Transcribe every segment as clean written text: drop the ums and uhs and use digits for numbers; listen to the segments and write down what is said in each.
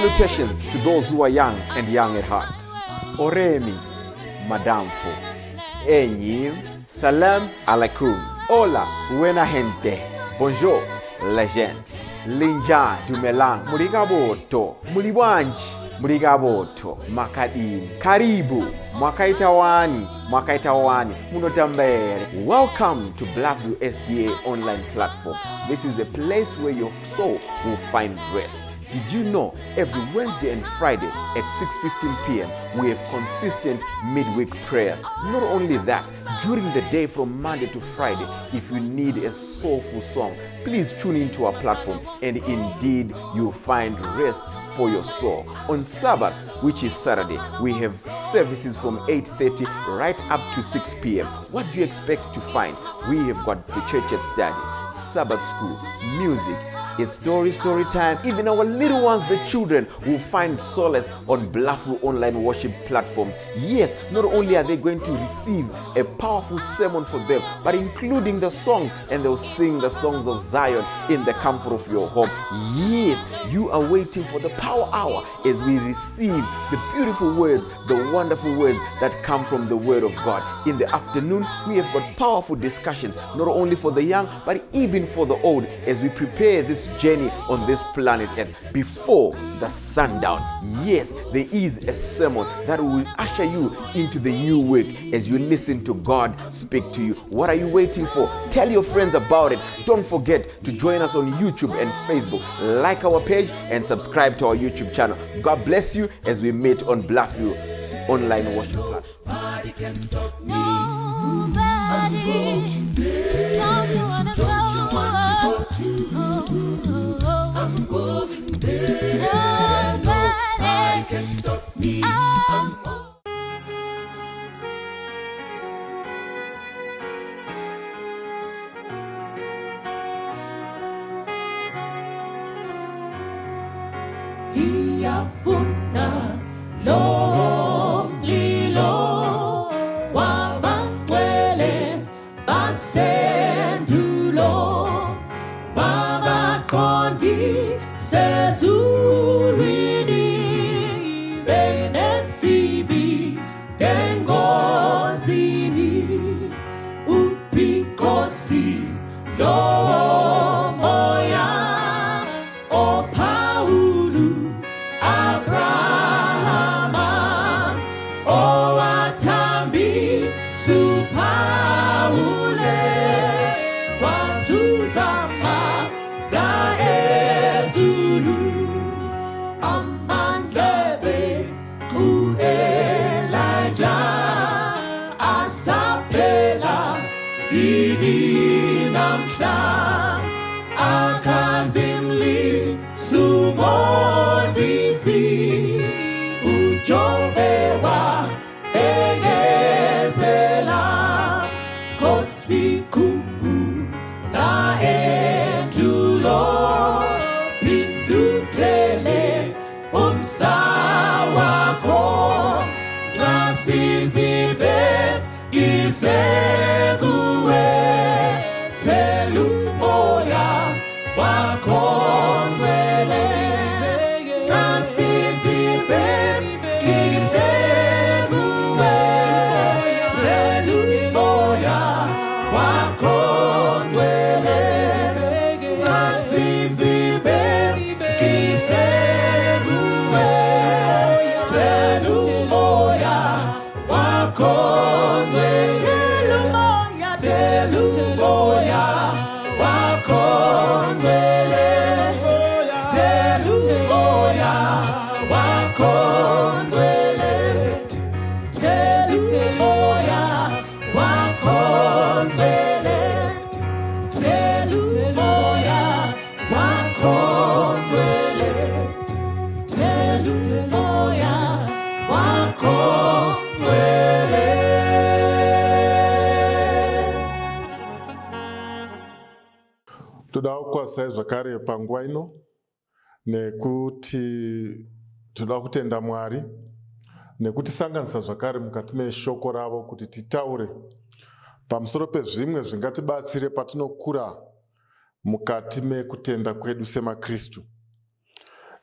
Salutations to those who are young and young at heart. Oremi, Madamfo, Enyim, Salam alaikum. Hola, buena gente. Bonjour, legend. Linja dumelang. Murigaboto. Muliwanji. Murigaboto. Makadini. Karibu. Mwakaitawani. Munotambere. Welcome to Blackvue SDA online platform. This is a place where your soul will find rest. Did you know every Wednesday and Friday at 6:15 p.m. we have consistent midweek prayers? Not only that, during the day from Monday to Friday, if you need a soulful song, please tune into our platform and indeed you'll find rest for your soul. On Sabbath, which is Saturday, we have services from 8:30 right up to 6 p.m. What do you expect to find? We have got the church at study, Sabbath school, music. It's story time. Even our little ones, the children, will find solace on Blackvue online worship platforms. Yes, not only are they going to receive a powerful sermon for them, but including the songs, and they'll sing the songs of Zion in the comfort of your home. Yes, you are waiting for the power hour as we receive the beautiful words, the wonderful words that come from the Word of God. In the afternoon, we have got powerful discussions, not only for the young, but even for the old, as we prepare this journey on this planet Earth before the sundown. Yes, there is a sermon that will usher you into the new week as you listen to God speak to you. What are you waiting for? Tell your friends about it. Don't forget to join us on YouTube and Facebook. Like our page and subscribe to our YouTube channel. God bless you as we meet on Blackvue online worship platform. Nobody can stop me. Don't you wanna go? I'm going there. Nobody can stop me. Iyafuna lomlilo wamangcwele basendulo babaqondi sezulwini benesibi tengozini upikosi yomoya opawulu Abrahama owatambi supawule wazuzama gaezulu amandebe ku Elijah asapela ini namhla akazimli sumozisi ujobewa egezela kosikumbu na entulo pindutele umsawako nasizibe giseguwe telumoya wakondwele nasizibe giseguwe telumoya wakondwele nasizibe giseguwe telumoya wakondwele telumoya wakondwele telumoya wakondwele telumoya wakondwele telumoya wakondwele telumoya wakondwele. Toda kukwasa zvakare panguva ino nekuti toda kutenda Mwari nekutisanganisa zvakare mukati meshoko ravo kuti titaure pamusoro pezvimwe zvingatibatsire patinokura mukati mekutenda kwedu semaKristu.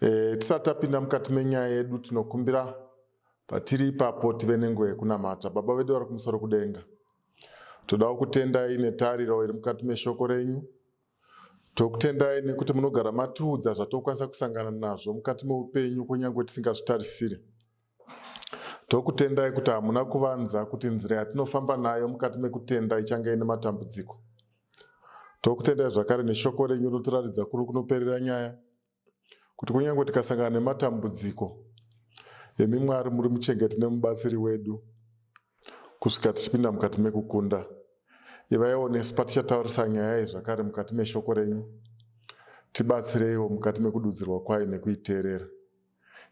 Tisati tapinda mukati menyaya yedu, tinokumbira patiri ipapo tive nenguva yekunamata. Baba vedu vari kumusoro kudenga, toda kutendai netariro iri mukati meshoko renyu. Tokutendai nekuti munogara matiudza zvatokwanisa kusangana nazvo mukati meupenyu kunyange tisingazvitarisiri. Tokutendai kuti hamuna kuvanza kuti nzira yatinofamba nayo mukati mekutenda ichange ine matambudziko. Tokutendai zvakare neshoko renyu rinotiratidza kuri kunoperera nyaya, kuti kunyange tikasangana nematambudziko, imi Mwari muri muchengeti nemubatsiri wedu kusvika tichipinda mukati mekukunda. Ivaiwo nesu patichataurisa nyaya zvakare mukati meshoko renyu, tibatsireiwo mukati mekududzirwa kwayo nekuiteerera.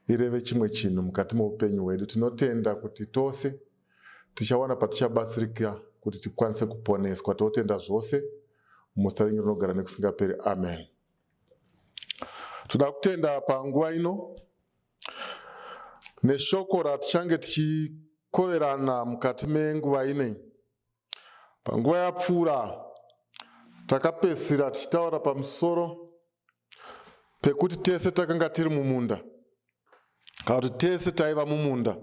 Ireve chimwe chinhu mukati meupenyu hwedu. Tinotenda kuti tose tichawana patichabatsirika kuti tikwanise kuponeswa. Totenda zvose muzita renyu rinogara nekusingaperi. Amen. Toda kutenda panguva ino neshoko ratichange tichikoverana mukati menguva ine. Panguva yapfuura takapedzisira tichitaura pamusoro pekuti tese takanga tiri mumunda, kana kuti tese taiva mumunda.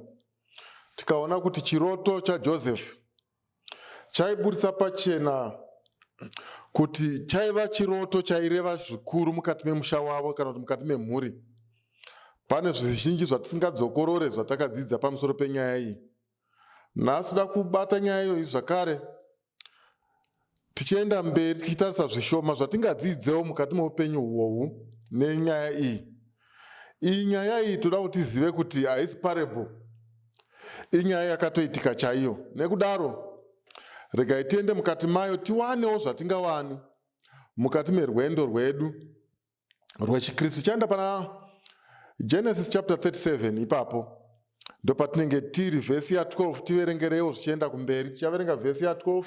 Tikaona kuti chiroto chaJoseph chaiburitsa pachena kuti chaiva chiroto chaireva zvikuru mukati memusha wavo kana kuti mukati memhuri. Pane zvizhinji zvatisingadzokorore zvatakadzidza pamusoro penyaya iyi. Nhasi toda kubata nyaya iyoyi zvakare, tichienda mberi tichitarisa zvishoma zvatingadzidzewo mukati meupenyu uhwohwu nenyaya iyi. Iyi nyaya iyi toda kuti tizive kuti haisi parable, inyaya yakatoitika chaiyo. Nekudaro regai tiende mukati mayo tiwanewo zvatingawani mukati merwendo rwedu rwechikristu. Tichaenda pana Genesis chapter 37. Ipapo ndo patinenge tiri, vhesi ya12. Tiverengerewo zvichienda kumberi. Tichaverenga vhesi ya12.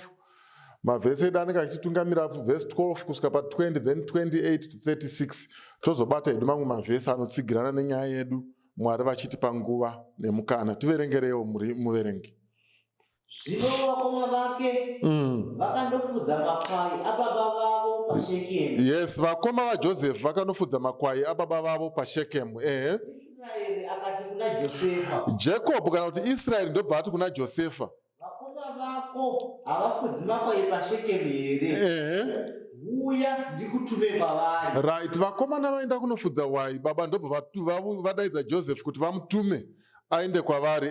Mavhesi edu anenge achitungamira vhesi 12 kusvika pa20, then 28 to 36. Tozobata edu mamwe mavhesi anotsigirana nenyaya yedu, Mwari vachitipa nguva nemukana. Tiverengerewo muverengi. Zvino vakoma vake vakandofudza makwai ababa vavo paShekemu. Yes, vakoma vaJoseph vakandofudza makwai ababa vavo paShekemu. Israeri akati kuna Josefa, Jacob kana kuti Israeri ndobva ati kuna Josefa, vakoma vako havafudzi makwai paShekemu here? Uya ndikutume kwavari. Right, vakomana vaenda kunofudza wai, baba ndobva vadaidza Joseph kuti vamutume aende kwavari.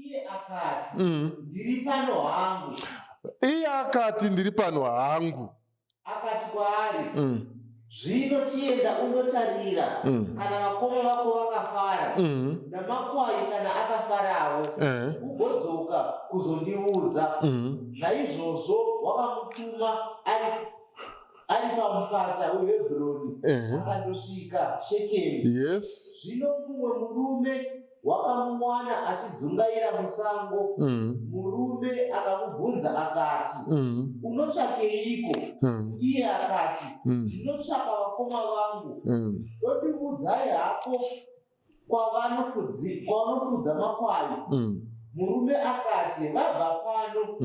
Iye akati, ndiri pano hangu. Iye akati, ndiri pano hangu. Akati kwaari, zvino chienda unotarira kana vakoma vako vakafara, namakwai kana akafarawo, ugodzoka kuzondiudza. Naizvozvo wakamutuma ari pamupata weHebhuroni, akandosvika Shekemu. Yes. Zvino mumwe murume wakamuwana achidzungaira musango. Murume akamubvunza akati, unotsvakeiko? Iye akati, ndinotsvaka vakoma vangu. Dondiudzai hako kwavanofudza makwai. Murume akati, vabva pano,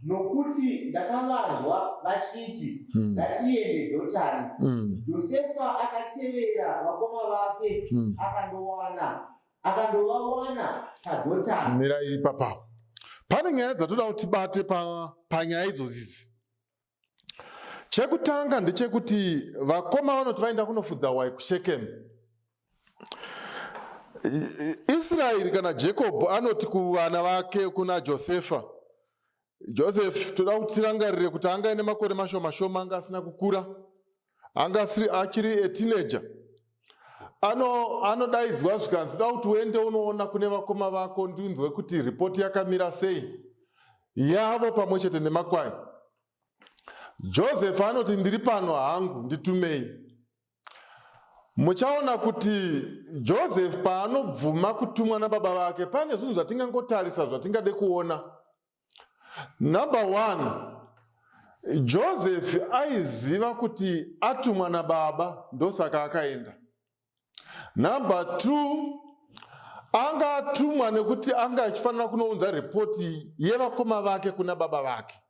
nokuti ndakanzwa vachiti ngatiende Jotani. Josefa akatevera vakoma vake akandovawana paJotani. Mira ipapa. Pane nyaya dzatoda kuti tibate panyaya idzodzi. Chekutanga ndechekuti vakoma vanoti vaenda kunofudza wai kuShekemu. Israeri kana Jacob anoti kuvana vake kuna Josefa, Joseph toda kuti tirangarire kuti anga ane makore mashoma anga asina kukura, anga achiri teenager. Anodaidzwa zvikanzi toda kuti uende unoona kune vakoma vako ndinzwe kuti ripoti yakamira sei yavo pamwe chete nemakwai. Joseph anoti ndiri pano hangu, nditumei. Muchaona kuti Joseph paanobvuma kutumwa nababa vake pane zvinhu zvatingangotarisa zvatingade kuona. Number 1, Joseph aiziva kuti atumwa nababa ndosaka akaenda. Number 2, anga atumwa nekuti anga achifanira kunounza ripoti yevakoma vake kuna baba vake.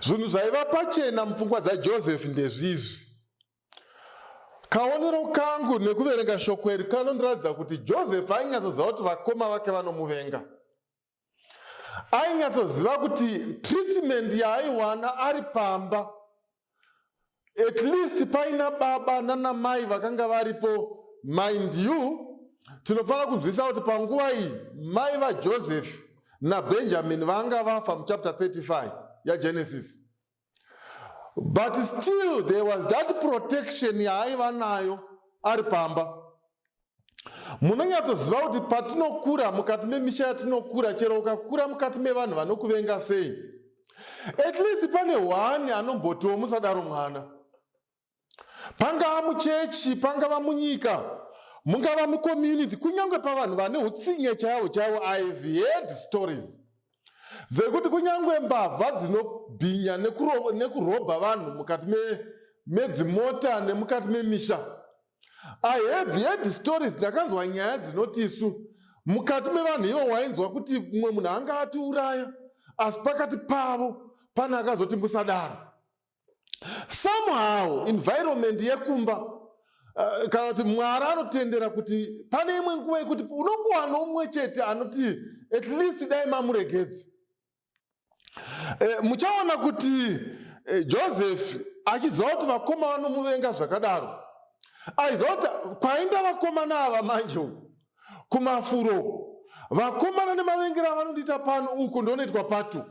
Zvinhu zvaiva pachena mupfungwa dzaJoseph ndezvizvi. Kaonero kangu nekuverenga shoko iri kanondiratidza kuti Joseph ainyatsoziva kuti vakoma vake vanomuvenga. Ainyatsoziva kuti treatment yaaiwana ari pamba, at least paina baba nana mai vakanga varipo. Mind you, tinofana kunzwisa kuti panguva iyi mai vaJoseph naBenjamin vanga vafa muchapter 35 yaGenesis. But still there was that protection yaaiva nayo ari pamba. Munonyatsoziva kuti patinokura mukati memisha yatinokura, chero ukakura mukati mevanhu vanokuvenga sei, at least pane one anombotiwo musadaro mwana. Pangava muchechi, pangava munyika, mungava mucommunity, kunyange pavanhu vane utsinye chaiwo. I have heard stories zekuti kunyange mbavha dzinobhinya nekurobha vanhu mukati medzimota nemukati memisha. I have heard stories, ndakanzwa nyaya dzinoti isu mukati mevanhu ivo wainzwa kuti mumwe munhu anga atiuraya, asi pakati pavo pane akazoti musadaro. Somehow environment yekumba kana kuti Mwari anotendera kuti pane imwe nguva yekuti unongowana nomwe chete anoti at least dai mamuregedzi. Muchaona kuti Joseph achiziva kuti vakoma vanomuvenga zvakadaro, aiziva kuti kwainda vakomana ava manje kumafuro, vakomana nemavengero avanondiita pano uku ndonoitwa patu.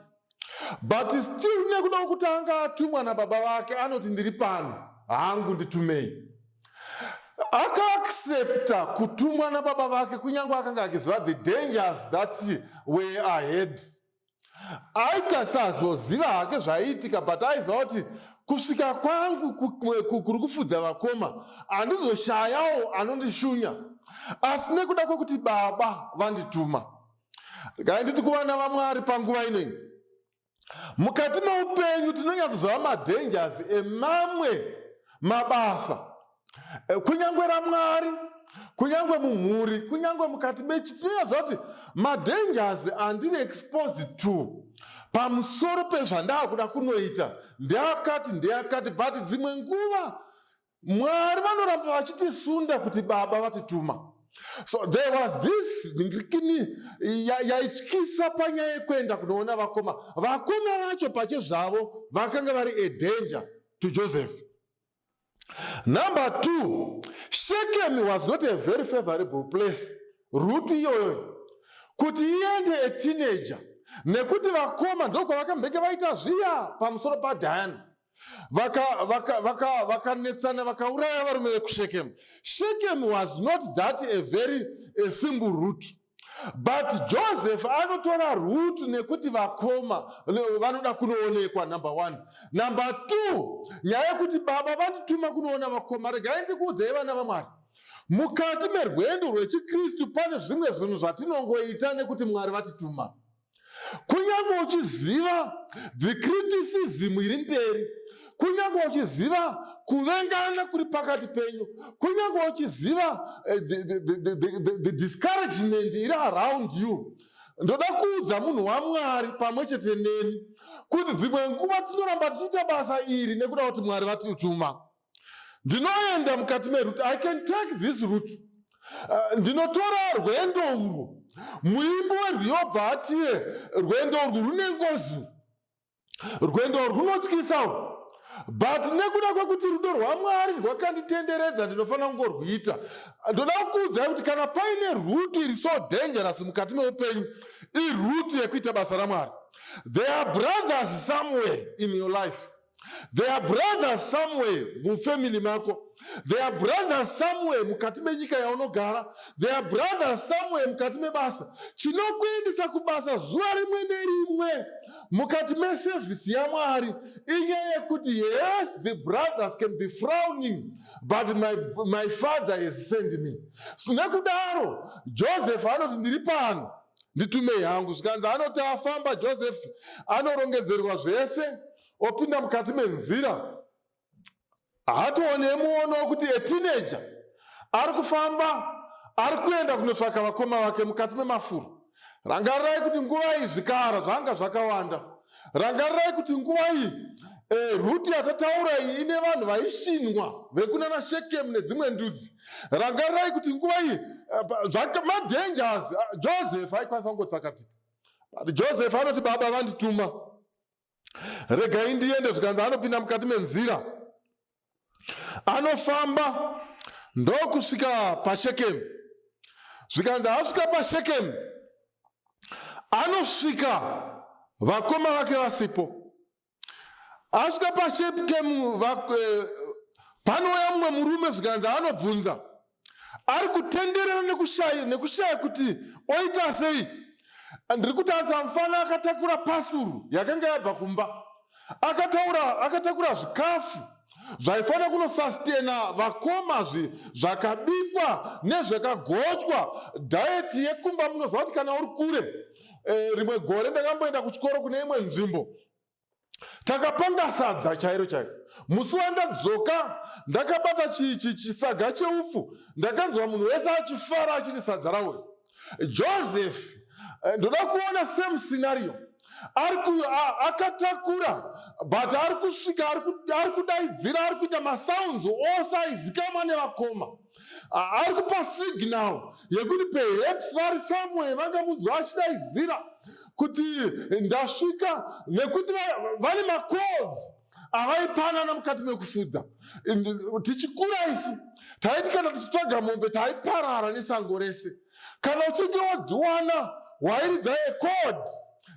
But still nekuda kuti anga atumwa nababa vake anoti ndiri pano hangu nditumei. Akaaccepta kutumwa nababa vake kunyange akanga achiziva the dangers that were ahead. Aikasazoziva hake zvaiitika, but aiziva kuti kusvika kwangu kuri kufudza vakoma handizoshayawo anondishunya, asi nekuda kwekuti baba vandituma. Ngainditi kuvana vaMwari panguva inei, mukati meupenyu tinonyatsoziva madangers emamwe mabasa, kunyange raMwari, kunyange mumhuri, kunyange mukati mechi, tinonyatsoziva kuti madangers andiri exposed to pamusoro pezvandakuda kunoita ndeyakati, but dzimwe nguva Mwari vanoramba vachitisunda kuti baba vatituma. So there was this ngirikini yaityisa panyaya yekuenda kunoona vakoma. Vakoma vacho pachezvavo vakanga vari a danger to Joseph. Number 2, Shechem was not a very favorable place. Ruth iyoyo kuti iende a teenager, nekuti vakoma ndoko vakambenge vaita zviya pamusoro paDiana, vakanetsana vakauraya varume vekuShechem. Shechem was not that a very simple route, but Joseph anotora route nekuti vakoma vanoda kunoonekwa. Number 1. Number 2, nyaya yekuti baba vandituma kunoona vakoma. Regai ndikuudzei vana vaMwari, mukati merwendo rwechikristu pane zvimwe zvinhu zvatinongoita nekuti Mwari vatituma. Kunyange uchiziva the criticism iri mberi, kunyange uchiziva kuvengana kuri pakati penyu, kunyange uchiziva the discouragement iri around you, ndoda kuudza munhu waMwari pamwe chete neni kuti dzimwe nguva tinoramba tichiita basa iri nekuda kuti Mwari vatituma. Ndinoenda mukati meroute, I can take this route. Ndinotora rwendo urwu. Muimbi werwiyo bva atiye rwendo urwu rune ngozi, rwendo urwu runotyisawo, but nekuda kwekuti rudo rwaMwari rwakanditenderedza ndinofanira kungorwuita. Ndoda kukuudzai kuti kana paine route iri so dangerous mukati meupenyu, iroute yekuita basa raMwari. There are brothers somewhere in your life. There are brothers somewhere mufamily mako. There are brothers somewhere mukati menyika yaunogara. There are brothers somewhere mukati mebasa. Chinokuendesa kubasa zuva rimwe nerimwe mukati meservice yaMwari inyaya yekuti yes, the brothers can be frowning, but my father has sent me. So nekudaro Joseph anoti ndiri pano nditumei hangu. Zvikanzi anoti afamba Joseph anorongedzerwa zvese, opinda mukati menzira, hatoone muono kuti a teenager ari kufamba ari kuenda kunotsvaka vakoma vake mukati memafuro. Rangarirai kuti nguva iyi zvikara zvanga zvakawanda. Rangarirai kuti nguva iyi Ruti atataura iyi ine vanhu vaishinwa vekunana Shekemu nedzimwe ndudzi. Rangarirai kuti nguva iyi madangers Joseph aikwanisa kungotsakatika. Joseph anoti baba vandituma, regai ndiende. Zvikanzi anopinda mukati menzira, anofamba ndokusvika paShekemu. Zvikanzi asvika paShekemu, anosvika vakoma vake vasipo. Asvika paShekemu, panouya mumwe murume. Zvikanzi anobvunza, ari kutenderera nekushaya kuti oita sei. Ndiri kutarisa mufana akatakura pasuru yakanga yabva kumba, akatakura zvikafu zvaifanira kunosastena vakoma, zvakabikwa nezvakagotywa, dhaeti yekumba. Munoziva kuti kana uri kure, rimwe gore ndakamboenda kuchikoro kune imwe nzvimbo, takapanga sadza chairo chairo. Musi wandadzoka ndakabata chisaga cheupfu, ndakanzwa munhu wese achifara achiti sadza rawe. Joseph ndoda kuona same scenario. Akatakura, but ari kusvika, ari kudaidzira, ari kuita masounds ose aizikamwa nevakoma. Ari kupa signal yekuti perhaps vari somewhere vangamunzwa achidaidzira kuti ndasvika, nekuti vane macodes avaipanana mukati mekufudza. Tichikura isu taiti kana tichitsvaga mombe taiparara nesango rese. Kana uchinge wadziwana, wairidza code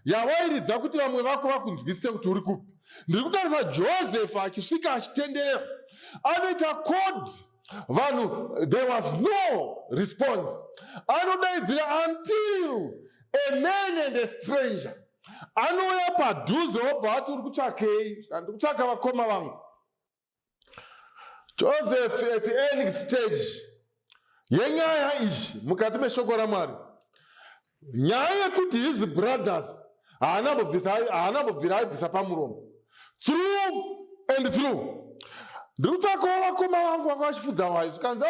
yawairidza kuti vamwe vako vakunzwisise kuti uri kupi. Ndiri kutarisa Joseph achisvika achitenderera, anoita code. Vanhu, there was no response. Anodaidzira until a man and a stranger. Anouya padhuze wobva ati uri kutsvakei? Ndiri kutsvaka vakoma vangu. Joseph at the early stage yenyaya izvi mukati meshoko raMwari, nyaya yekuti his brothers haanambobvira aibvisa pamuromo, through and through. Ndiri kutsvakawo vakoma vangu vanga vachifudza wai. Zvikanzi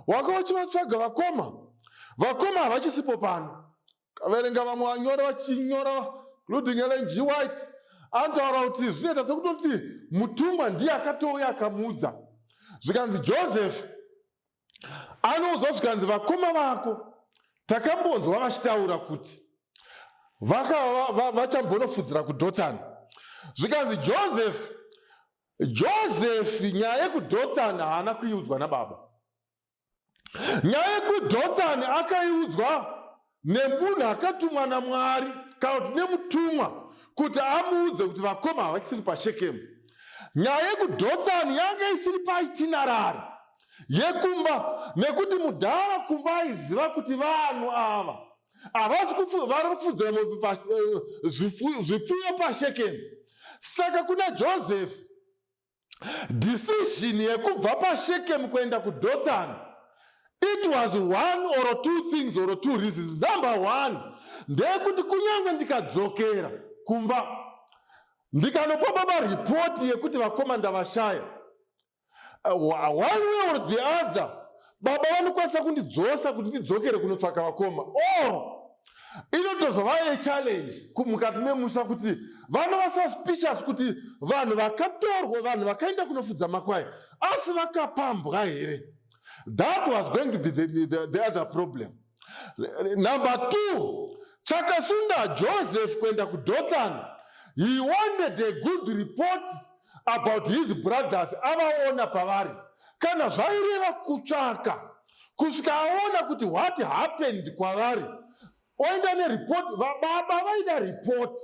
wanga vachivatsvaga vakoma havachisipo pano. Kaverenga vamwe vanyora vachinyora including Ellen G. White, anotaura kuti zvinoita sekutoti mutumwa ndiye akatouya akamuudza. Zvikanzi Joseph anoudzwa, zvikanzi vakoma vako takambonzwa vachitaura kuti vachambonofudzira kuDothani. Zvikanzi Joseph nyaya yekuDothani haana kuiudzwa nababa. Nyaya yekuDothani akaiudzwa nemunhu akatumwa naMwari, kana kuti nemutumwa, kuti amuudze kuti vakoma havachisiri paShekemu. Nyaya yekuDothani yanga isiri paitinerary yekumba, nekuti mudhara kumba aiziva kuti vanhu ava vari kufudzira zvipfuyo paShekemu. Saka kuna Joseph, decision yekubva paShekemu kuenda kuDothani, it was one or two things or two reasons. Number one, ndeyekuti kunyange ndikadzokera kumba ndikanopa baba ripoti yekuti vakoma ndavashaya, one way or the other, baba vanokwanisa kundidzosa kuti ndidzokere kunotsvaka vakoma. Or inotozova challenge mukati memusha kuti vanova suspicious kuti vanhu vakatorwa, vanhu vakaenda kunofudza makwai asi vakapambwa here. That was going to be the other problem. Number two, chakasunda Joseph kuenda kuDothani, he wanted a good report about his brothers avaona pavari. Kana zvaireva kutsvaka kusvika aona kuti what happened kwavari, oenda nereport. Baba vaida report,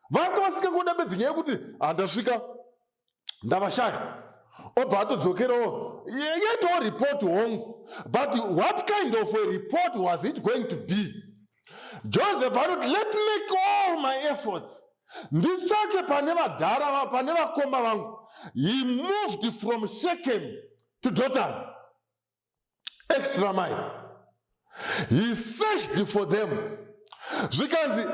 vanga vasingangoda bedzi nyaya yekuti handasvika ndavashaya obva atodzokerawo yetowo report hongu. But what kind of a report was it going to be? Joseph anoti, let me make all my efforts nditsvake pane vadhara, pane vakoma vangu. He moved from Shechem to Dothan, extra mile. He searched for them. Zvikanzi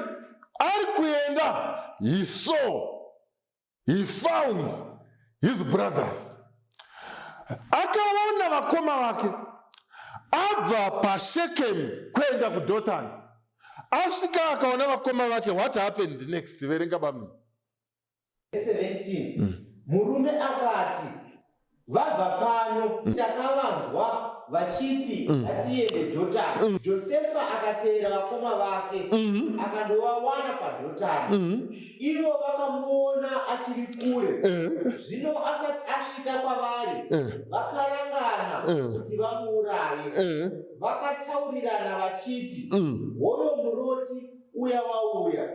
ari kuenda, he saw, he found his brothers. Akaona vakoma vake abva paShechem kuenda kuDothani, Asvika akaona vakoma vake, what happened next? Verenga bami. 17. Murume akati, vabva pano takavanzwa vachiti ngatiende Dotani. Josefa akateera vakoma vake akandovawana paDotani. Ivo vakamuona achiri kure. Zvino asati asvika kwavari, vakarangana kuti vamuuraye. Vakataurirana vachiti, hoyo muroti uya wauya.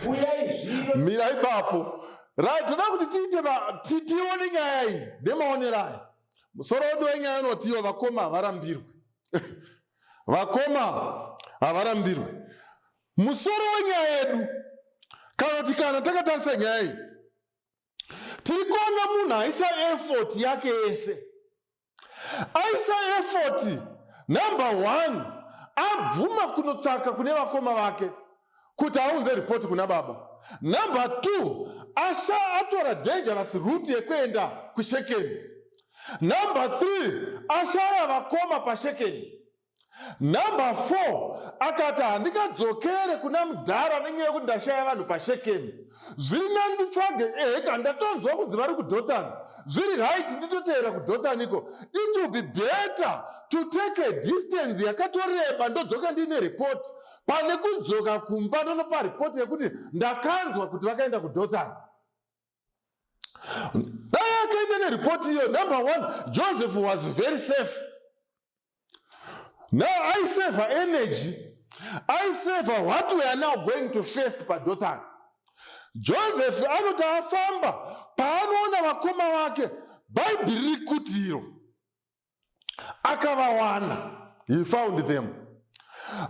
Uyai zvino. Mirai papo. Toda kuti tione nyaya iyi nemaonero aya. Musoro wedu wenyaya unotiwa Vakoma Havarambirwi. Vakoma Havarambirwi. Musoro wenyaya yedu, kana takatarisa nyaya iyi, tiri kuona munhu aisa effort yake yese. Aisa effort, number 1, abvuma kunotsvaka kune vakoma vake kuti aunze ripoti kuna baba. Number 2, atora dangerous route yekuenda kuShekemu. Number 3, ashaya vakoma paShekemu. Number 4, akati handingadzokere kuna mudhara nenyaya yekuti ndashaya vanhu paShekemu. Zviri nani nditsvage kandatonzwa kunzi vari kuDothani. Zviri right nditoteera kuDothaniko. It will be better to take a distance yakatoreba ndodzoka ndine report pane kudzoka kumba ndonopa report yekuti ndakanzwa kuti vakaenda kuDothani. Dai akaenda nereport iyo, number 1, Joseph was very safe. Now I save her energy. I save her what we are now going to face paDothani. Joseph anoti afamba paanoona vakoma vake, Bhaibheri rikuti iro akavawana. He found them.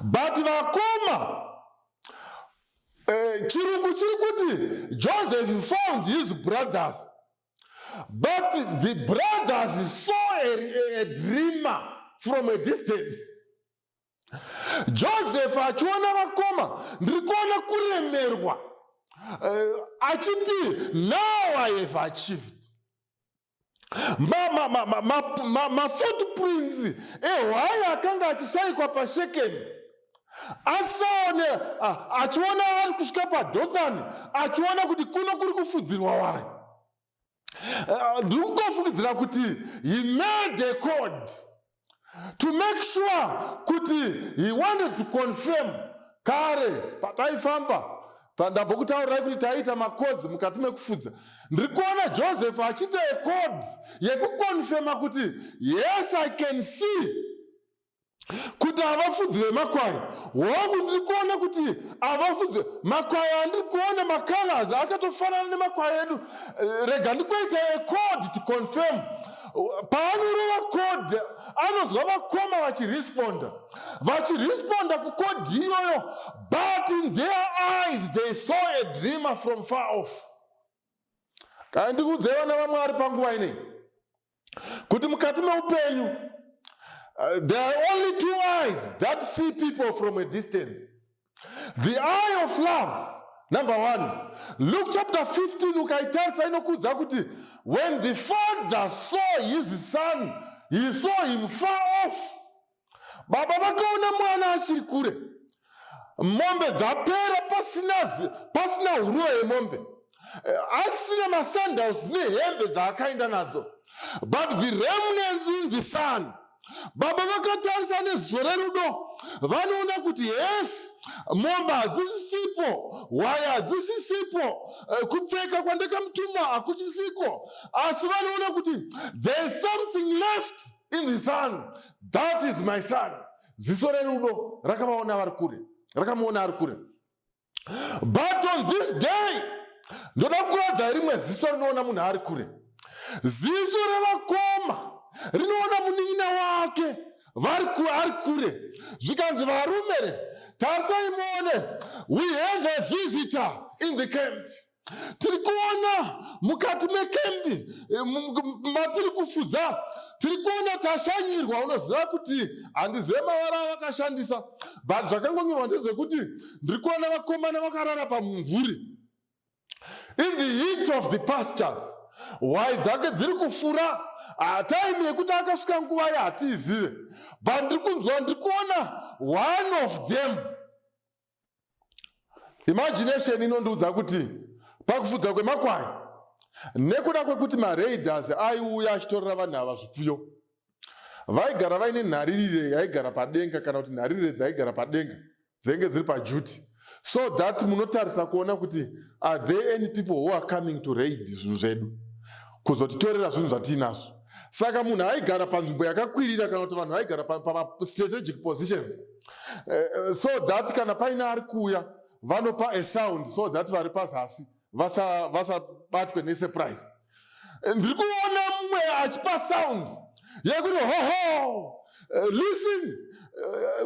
But vakoma, chirungu chiri kuti Joseph found his brothers. But the brothers saw a dreamer from a distance. Joseph achiona vakoma, ndiri kuona kuremerwa. Achiti, now I have achieved. Ma footprints ehwaya akanga achishayikwa paShekemu. Asaone achiona ari kusvika paDothani, achiona kuti kuno kuri kufudzirwa wai. Ndiri kutofungidzira kuti he made a code to make sure kuti he wanted to confirm. Kare pataifamba pandambokutaurirai kuti taita makodzi mukati mekufudza, ndiri kuona Joseph achiita a code yekukonfirma kuti yes, I can see kuti havafudzi vemakwai. Hongu ndiri kuona kuti havafudzi makwai andiri kuona macolors akatofanana nemakwai edu. Rega ndikoita a code to confirm. Paanorova code anonzwa vakoma vachiresponda kucode iyoyo, but in their eyes they saw a dreamer from far off. Kana ndikuudze vana vaMwari panguva inei kuti mukati meupenyu, there are only 2 eyes that see people from a distance. The eye of love, number 1. Luke chapter 15 ukaitarisa inokuudza kuti when the father saw his son, he saw him far off. Baba vakaona mwana achiri kure. Mombe dzapera pasina huruo yemombe, asina masandals nehembe dzaakaenda nadzo, but the remnants in the son. Baba vakatarisa nezuva rerudo, vanoona kuti yes, mombe hadzisisipo, waya hadzisisipo, kupfeka kwandakamutuma hakuchisiko, asi vanoona kuti there is something left in the son. That is my son. Ziso rerudo rakavaona vari kure, rakamuona ari kure. But on this day, ndoda kuradza rimwe ziso rinoona munhu ari kure. Ziso revakoma rinoona munin'ina wake ari kure. Zvikanzi varume, tarisai muone, we have a visitor in the camp. Tiri kuona mukati mekembi matiri kufudza, tiri kuona tashanyirwa. Unoziva kuti handizive mavara avakashandisa, but zvakangonyorwa ndezvekuti ndiri kuona vakomana vakarara pamumvuri. In the heat of the pastures, wai dzake dziri kufura. Time yekuti akasvika nguva hatiizive, but ndiri kuona one of them Imagination inondiudza kuti pakufudza kwemakwai nekuda kwekuti maraiders aiuya achitorera vanhu ava zvipfuyo, vaigara vaine nharirire yaigara padenga kana kuti nharirire dzaigara padenga dzenge dziri pajuti, so that munotarisa kuona kuti are there any people who are coming to raid zvinhu zvedu, kuzotitorera zvinhu zvatiinazvo. Saka munhu aigara panzvimbo yakakwirira kana kuti vanhu vaigara strategic positions, so that kana paine ari kuuya vanopa a sound so that vari pazasi vasabatwe nesurprise. Ndiri kuona mumwe achipa sound yekuti hoho, listen,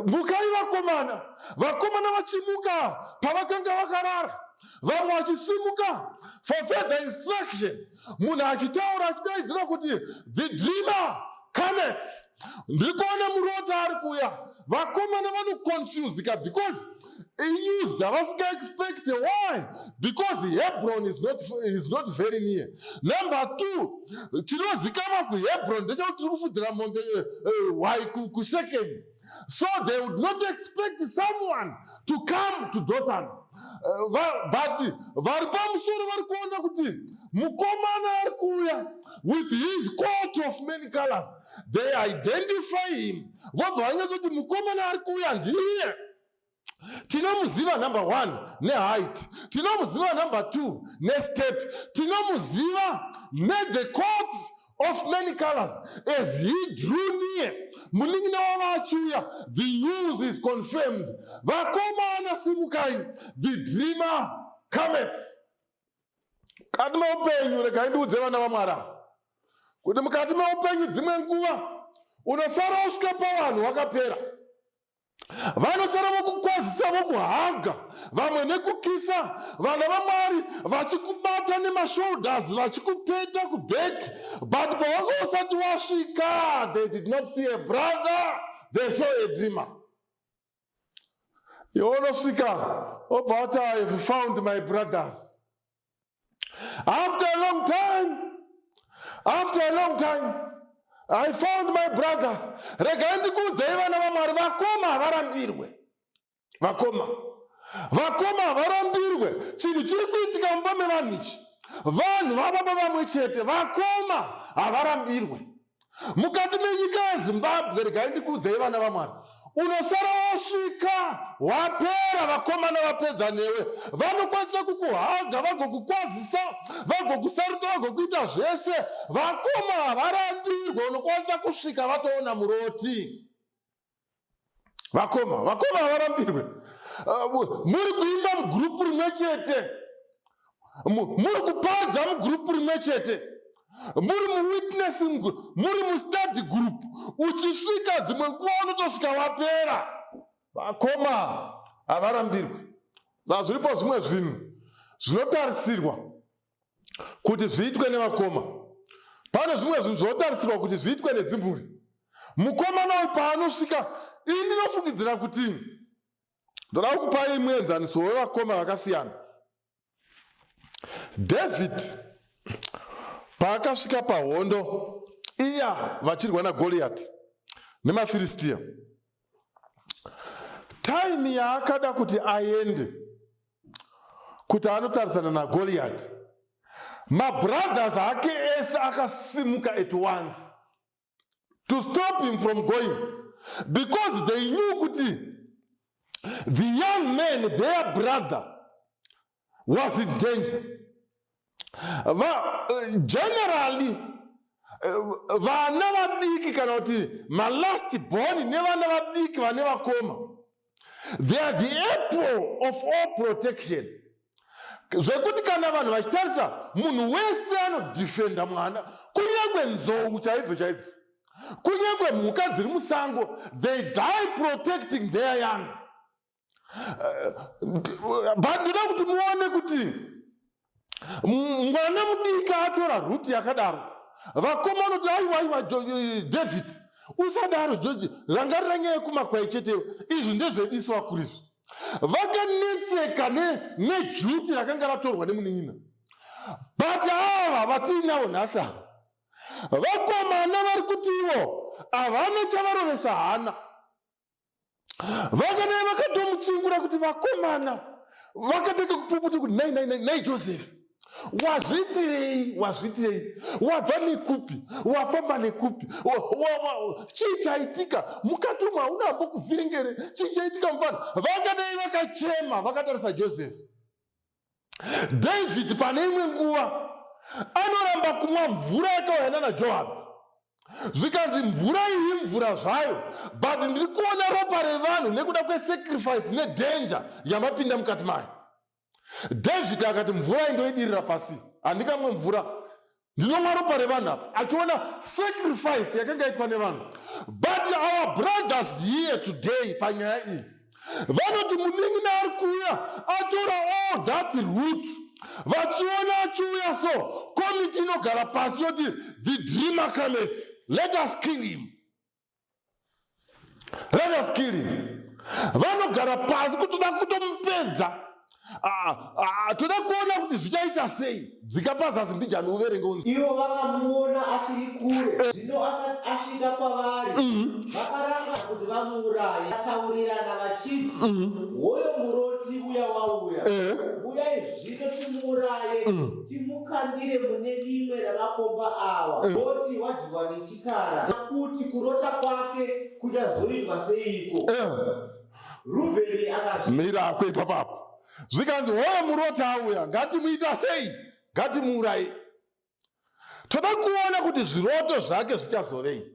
mukai vakomana. Vakomana vachimuka pavakanga vakarara, vamwe vachisimuka for further instruction. Munhu achitaura achidaidzira kuti the dreamer cometh. Ndiri kuona murota ari kuuya. Vakomana vanoconfuseka because news dzavasinga expect. Why? Because Hebron is not very near. Number 2, chinozikama kuHebron ndechekuti tiri kufudzira mombe kuShekemu. So they would not expect someone to come to Dothan. But vari pamusoro vari kuona kuti mukomana ari kuuya with his coat of many colors. They identify him. Vobva vanyatoti mukomana ari kuuya ndiye. Tinomuziva number 1 neheight, tinomuziva number 2 nestep, tinomuziva the coat of many colors. As he drew near, munin'ina wava achiuya, the news is confirmed. Vakomana simukai, the dreamer cometh. Mukati meupenyu regai ndiudze vana vaMwari kuti mukati meupenyu dzimwe nguva unosara usvika pavanhu wakapera. Vanosara vokukwazisa vokuhaga, vamwe nekukisa, vana vaMwari vachikubata nemashoulders vachikupeta kubheki, but pawanga usati wasvika, they did not see a brother, they saw a dreamer. Yonosvika obva vati I have found my brothers. After a long time, I found my brothers. Regai ndikuudzei vana vaMwari, Vakoma Havarambirwi. Vakoma Havarambirwi. Chinhu chiri kuitika mumba mevanhu ichi. Vanhu vababa vamwe chete, Vakoma Havarambirwi. Mukati menyika yeZimbabwe, regai ndikuudzei vana vaMwari, unosara wasvika wapera, vakomana vapedza newe. Vanokwanisa kukuhaga, vagokukwazisa, vagokusaruta, vagokuita zvese. Vakoma Havarambirwi, unokwanisa kusvika vatoona muroti. Vakoma Havarambirwi. Muri kuimba mugrupu rimwe chete, muri kuparidza mugrupu rimwe chete, muri muwitnessing group, muri mustudy group, uchisvika dzimwe nguva unotosvika wapera. Vakoma Havarambirwi. Saka zviripo zvimwe zvinhu zvinotarisirwa kuti zviitwe nevakoma. Pane zvimwe zvinhu zvinotarisirwa kuti zviitwe nedzimburi. Mukomana uyu paanosvika, ini ndinofungidzira kuti ndoda kupai muenzaniso wevakoma vakasiyana. David paakasvika pahondo iya vachirwa naGoliath nemaFiristia, time yaakada kuti aende kuti anotarisana naGoliath, mabrothers ake ese akasimuka at once to stop him from going, because they knew kuti the young man, their brother, was in danger. Generally, vana vadiki kana kuti malast born nevana vadiki vane vakoma, they are the apple of all protection. Zvekuti kana vanhu vachitarisa, munhu wese anodefenda mwana, kunyangwe nzou chaidzo, kunyangwe mhuka dziri musango, they die protecting their young. But ndoda kuti muone kuti mwana mudiki atora ruti yakadaro, vakoma vanoti aiwa David usadaro George, rangarira nyaya yekumakwai cheteyo, izvi ndezvediswa kurizvo. Vakanetseka nejuti rakanga ratorwa nemunin'ina, but ava vatiinawo nhasi ava vakomana vari kuti ivo havana chavarovesa hana. Vakadai vakatomuchingura kuti vakomana vakatanga kupuputa kuti nai Joseph, wazviitirei, wabva nekupi, wafamba nekupi, chii chaitika mukati umu, hauna ambokuvhiringere, chii chaitika mufana. Vakadai vakachema, vakatarisa Joseph. David pane imwe nguva anoramba kumwa mvura yakauya naJoabu. Zvikanzi mvura iyi mvura zvayo, but ndiri kuona ropa revanhu nekuda kwesacrifice nedanger yamapinda mukati mayo. David akati mvura indoidirira pasi, handikamwe mvura, ndinomwa ropa revanhu apa, achiona sacrifice yakanga yaitwa nevanhu. But our brothers here today panyaya iyi vanoti muningi naari kuuya atora all that root, vachiona achiuya so komiti inogara pasi yoti the dreamer cometh, let us kill him. Vanogara pasi kuti toda kutomupedza, toda kuona kuti zvichaita sei. Dzika pazasi mbijani uverenge unzi. Ivo vakamuona achiri kure, zvino asati asvika kwavari, vakaranga kuti vamuuraye. Vataurirana vachiti, hoyo muroti uya wauya, uyai zvino timuuraye, timukandire mune rimwe ramakomba awa, noti wadyiwa nechikara, kuti kurota kwake kuchazoitwa seiko. Rubheni akati, mira akwepa papa. Zvikanzi hoyo muroti auya, ngatimuita sei? Ngatimuuraye. Toda kuona kuti zviroto zvake zvichazovei.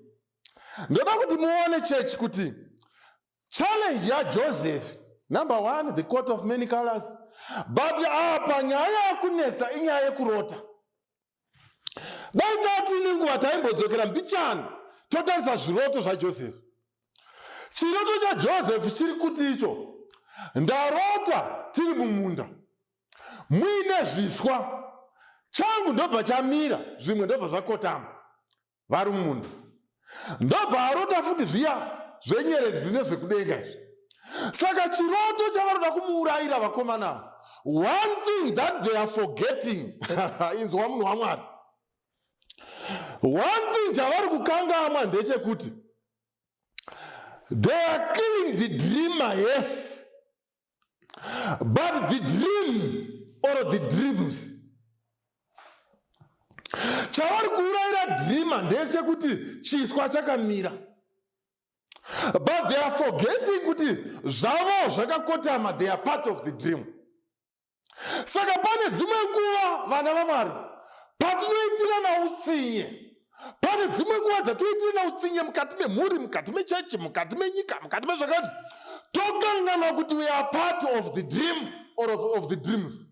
Ndoda kuti muone church kuti challenge yaJoseph, number one, the coat of many colors, but apa nyaya yakunetsa inyaya yekurota. Dai tatine nguva taimbodzokera mbichani totarisa zviroto zvaJoseph. Chiroto chaJoseph chiri kuti icho, ndarota tiri mumunda muine zviswa, changu ndobva chamira, zvimwe ndobva zvakotama, vari mumunda. Ndobva arota futi zviya zvenyeredzi nezvekudenga izvi. Saka chiroto chavanoda kumuurayira vakomana, one thing that they are forgetting, inzwa munhu waMwari, one thing chavari kukangamwa ndechekuti they are killing the dreamer, yes, but the dream or the dreams, chavari kuurayira dreamer ndechekuti chiswa chakamira, but they are forgetting kuti zvavo zvakakotama, they are part of the dream. Saka pane dzimwe nguva vana vaMwari patinoitirana utsinye, pane dzimwe nguva dzatoitirana utsinye mukati memhuri, mukati mechechi, mukati menyika, mukati mezvakati, tokangana kuti we are part of the dream or of the dreams.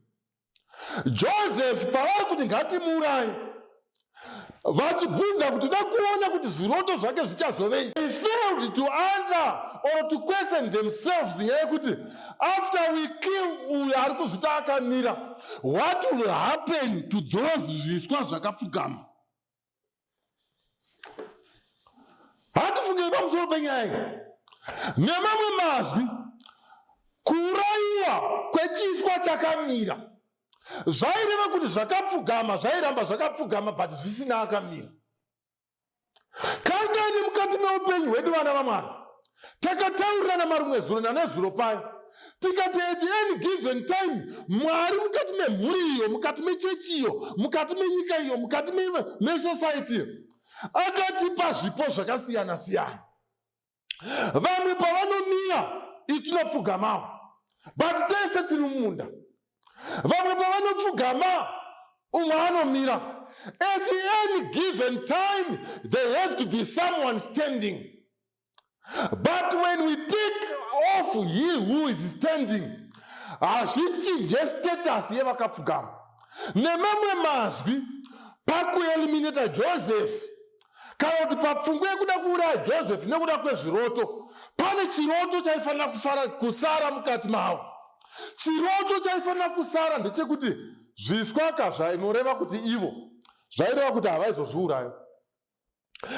Joseph pavari kuti ngatimuuraye, vachibvunza kuti toda kuona kuti zviroto zvake zvichazovei. They failed to answer or to question themselves yekuti after we kill uyu ari kuzvita akamira, what will happen to those zviswa zvakapfugama. Hatifungei pamusoro penyaya nemamwe mazwi, kuurayiwa kwechiswa chakamira zvaireva kuti zvakapfugama zvairamba zvakapfugama, but zvisina akamira. Kangani mukati meupenyu hwedu vana vaMwari takataurirana marumwe zuro nanezuro payo, tikati at any given time Mwari mukati memhuri iyo, mukati mechechi iyo, mukati menyika iyo, mukati mesociety akatipa zvipo zvakasiyana siyana. Vamwe pavanomira isi tinopfugamawo, but tese tiri mumunda. Vamwe pavanopfugama umwe anomira. At any given time there has to be someone standing, but when we take off he who is standing, hazvichinje status yevakapfugama. Nemamwe mazwi pakueliminata Joseph, kana kuti papfungwa yekuda kuuraya Joseph nekuda kwezviroto, pane chiroto chaifanira kusara mukati mavo. Chiroto chaifanira kusara ndechekuti zviswa zvainoreva kuti ivo zvaireva kuti havaizozviuraya.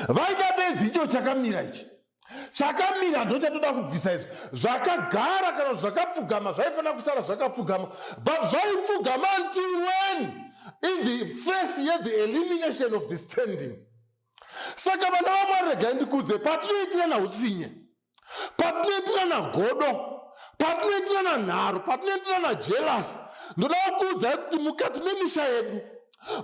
Vaida bedzi icho chakamira ichi, chakamira ndo chatoda kubvisa izvi. Zvakagara kana zvakapfugama zvaifanira kusara zvakapfugama, but zvaipfugama until when? In the first year, the elimination of the standing. Saka vana vaMwari regai ndikudze, patinoitirana utsinye, patinoitirana godo, patinoitirana nharo, patinoitirana jealous, ndoda kuudza kuti mukati memisha yedu,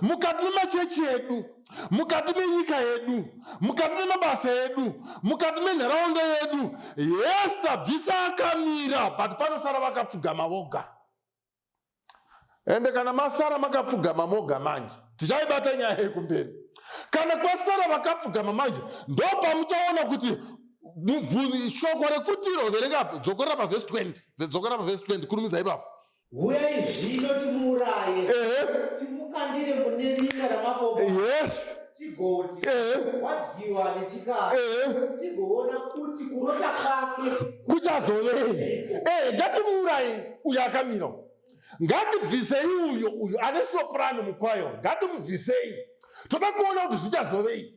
mukati memachechi edu, mukati menyika yedu, mukati memabasa edu, mukati menharaunda yedu, yes, tabvisa akamira, but panosara vakapfugama voga. Ende kana masara makapfugama moga manje, tichaibata nyaya yekumberi. Kana kwasara vakapfugama manje, ndopa muchaona kuti shoko rekutiro verenga dzokorera pavhesi 20 kurumidza ipapo. Uyai zvino timuuraye, timukandire mune ringa ramaboka. Yes. Tigoti wadyiwa nechikafu, tigoona kuti kurota kwake kuchazovei. Ngatimuuraye uyo akamira. Ngatibvisei uyo ane soprano mukwayo, ngatimubvisei. Toda kuona kuti zvichazovei.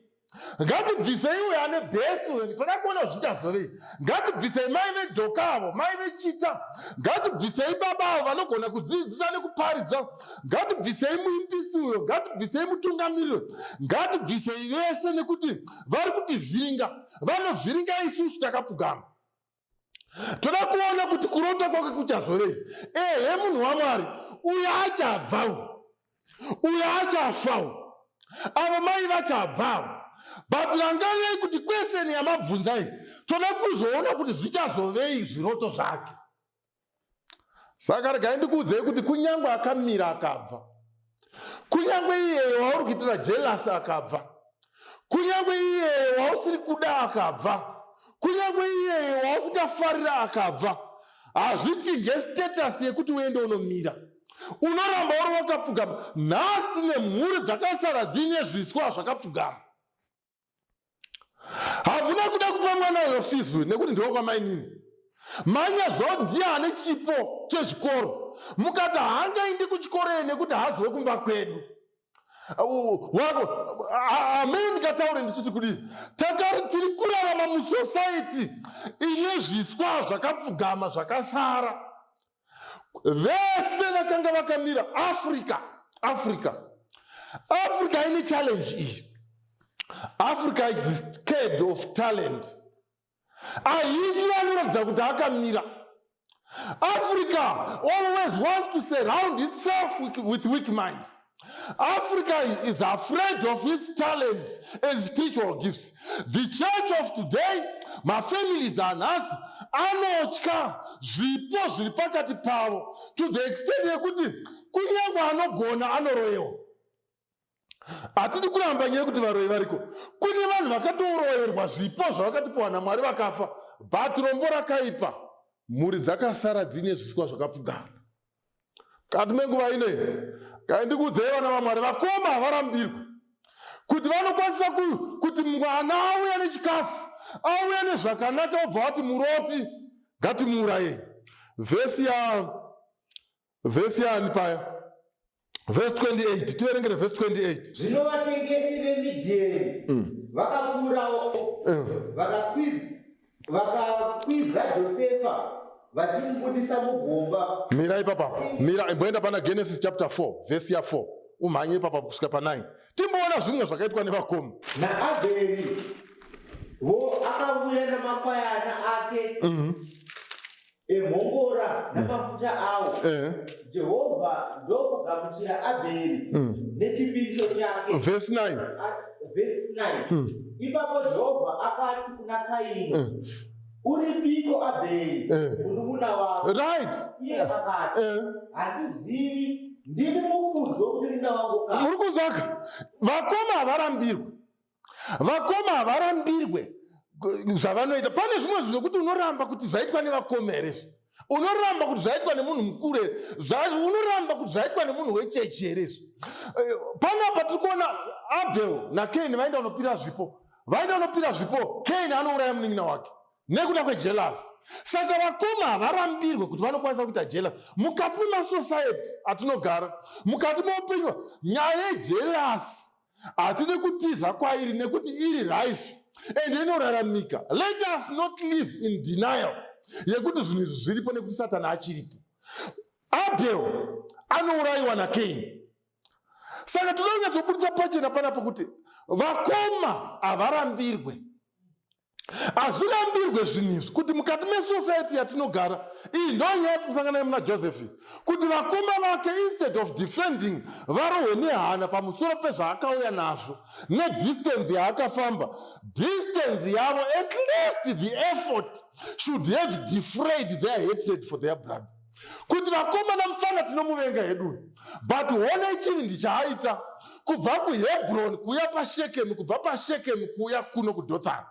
Ngatibvisei uyo ane bhesi, toda kuona kuti zvichazovei. Ngatibvisei mai vedhokavo, mai vechita. Ngatibvisei babavo vanogona kudzidzisa nekuparidza. Ngatibvisei muimbisi uyo, ngatibvisei mutungamiriri. Ngatibvisei vese nekuti vari kutivhiringa, vanovhiringa isusu takapfugama. Toda kuona kuti kurota kwake kuchazovei. Munhu waMwari, uyo achabvawo, uyo achafawo, avo mai vachabvawo. But rangarirei kuti kweseni yamabvunzai, toda kuzoona kuti zvichazovei zviroto zvake. Saka regai ndikuudzei kuti kunyangwe akamira akabva, kunyangwe iyeyo wauri kuitira jealous akabva, kunyangwe iyeyo wausiri kuda akabva, kunyangwe iyeyo wausingafarira akabva, hazvichinje status yekuti uende unomira. Unoramba uri wakapfugama. Nhasi tine mhuri dzakasara dzine zviswa zvakapfugama. Hamuna kuda kupa mwana uyo fees nekuti ndiwo kwamainini. Manyazo ndiye ane chipo chezvikoro. Mukati haangaindi kuchikoro nekuti haziwe kumba kwedu. Amene ndikataure ndichiti kuti tiri kurarama musociety ine zviswa zvakapfugama zvakasara. Vese vakanga vakamira Africa ine challenge iyi. Africa is scared of talent. Ahiki vanoratidza kuti akamira. Africa always wants to surround itself with weak minds. Africa is afraid of its talent and spiritual gifts. The church of today, my families are us, anotya zvipo zviri pakati pavo to the extent yekuti kunyange anogona anoroyewa. Hatidi kuramba nyaya kuti varoyi variko. Kune vanhu vakatoroyerwa zvipo zvavakatipiwa naMwari vakafa, but rombo rakaipa, mhuri dzakasara dzine zviswa zvakapfugama. Kati menguva ineyi, ndikuudzei vana vaMwari, Vakoma Havarambirwi, kuti vanokwanisa kuti mwana auya nechikafu, auya nezvakanaka, obva vati muroti, ngatimuurayei. Vhesi yani paya? Verse 28, tiverengere verse 28. Zvino vatengesi vemidheri vakapfuurawo, vakakwidza Josefa vachimubudisa mugomba. Mira ipapa, mira imboenda pana Genesis chapter 4, verse 4. Umhanye ipapa kusvika pa 9. Timboona zvimwe zvakaitwa neVakoma. naAbheri akauya namakwayana ake emhongora namafuta awo. Jehovha ndokugamuchira Abheri nechipiriso chake. Verse 9. Verse 9. Ipapo Jehovha akati kuna Kaini, uripiko Abheri munun'una wako? Right. Iye akati, handizivi, ndiri mufudzi womunun'una wangu kani. Muri kuzvaka? Vakoma Havarambirwe zvavanoita. Pane zvimwe zvinhu kuti unoramba kuti zvaitwa neVakoma here. Unoramba kuti zvaitwa nemunhu mukuru here. Unoramba kuti zvaitwa nemunhu wechechi here. Panapa tiri kuona Abel naKaini vaenda kunopira zvipo. Kaini anouraya munin'ina wake nekuda kwejealous. Saka Vakoma Havarambirwe kuti vanokwanisa kuita jealous. Mukati memasociety atinogara, mukati meupenyu, nyaya yejealous hatidi kutiza kwairi nekuti iri life and inoraramika. Let us not live in denial yekuti zvinhu izvi zviripo nekuti Satani achiripo. Abel anourayiwa naKaini. Saka tinoda kunyatsobudisa pachena panapa kuti Vakoma Havarambirwe Azvirambirwe zvinhu kuti mukati mesociety yatinogara iyi ndo nyaya yatisangana nayo muna Joseph kuti vakoma vake instead of defending varohwe nehana pamusoro pezvaakauya nazvo nedistance yaakafamba, distance yavo at least the effort should have defrayed their hatred for their brother. Kuti vakomana mufana tinomuvenga hedu, but honai chindi chaaita kubva kuHebron kuya paShekemu, kubva paShekemu kuya kuno kuDothan.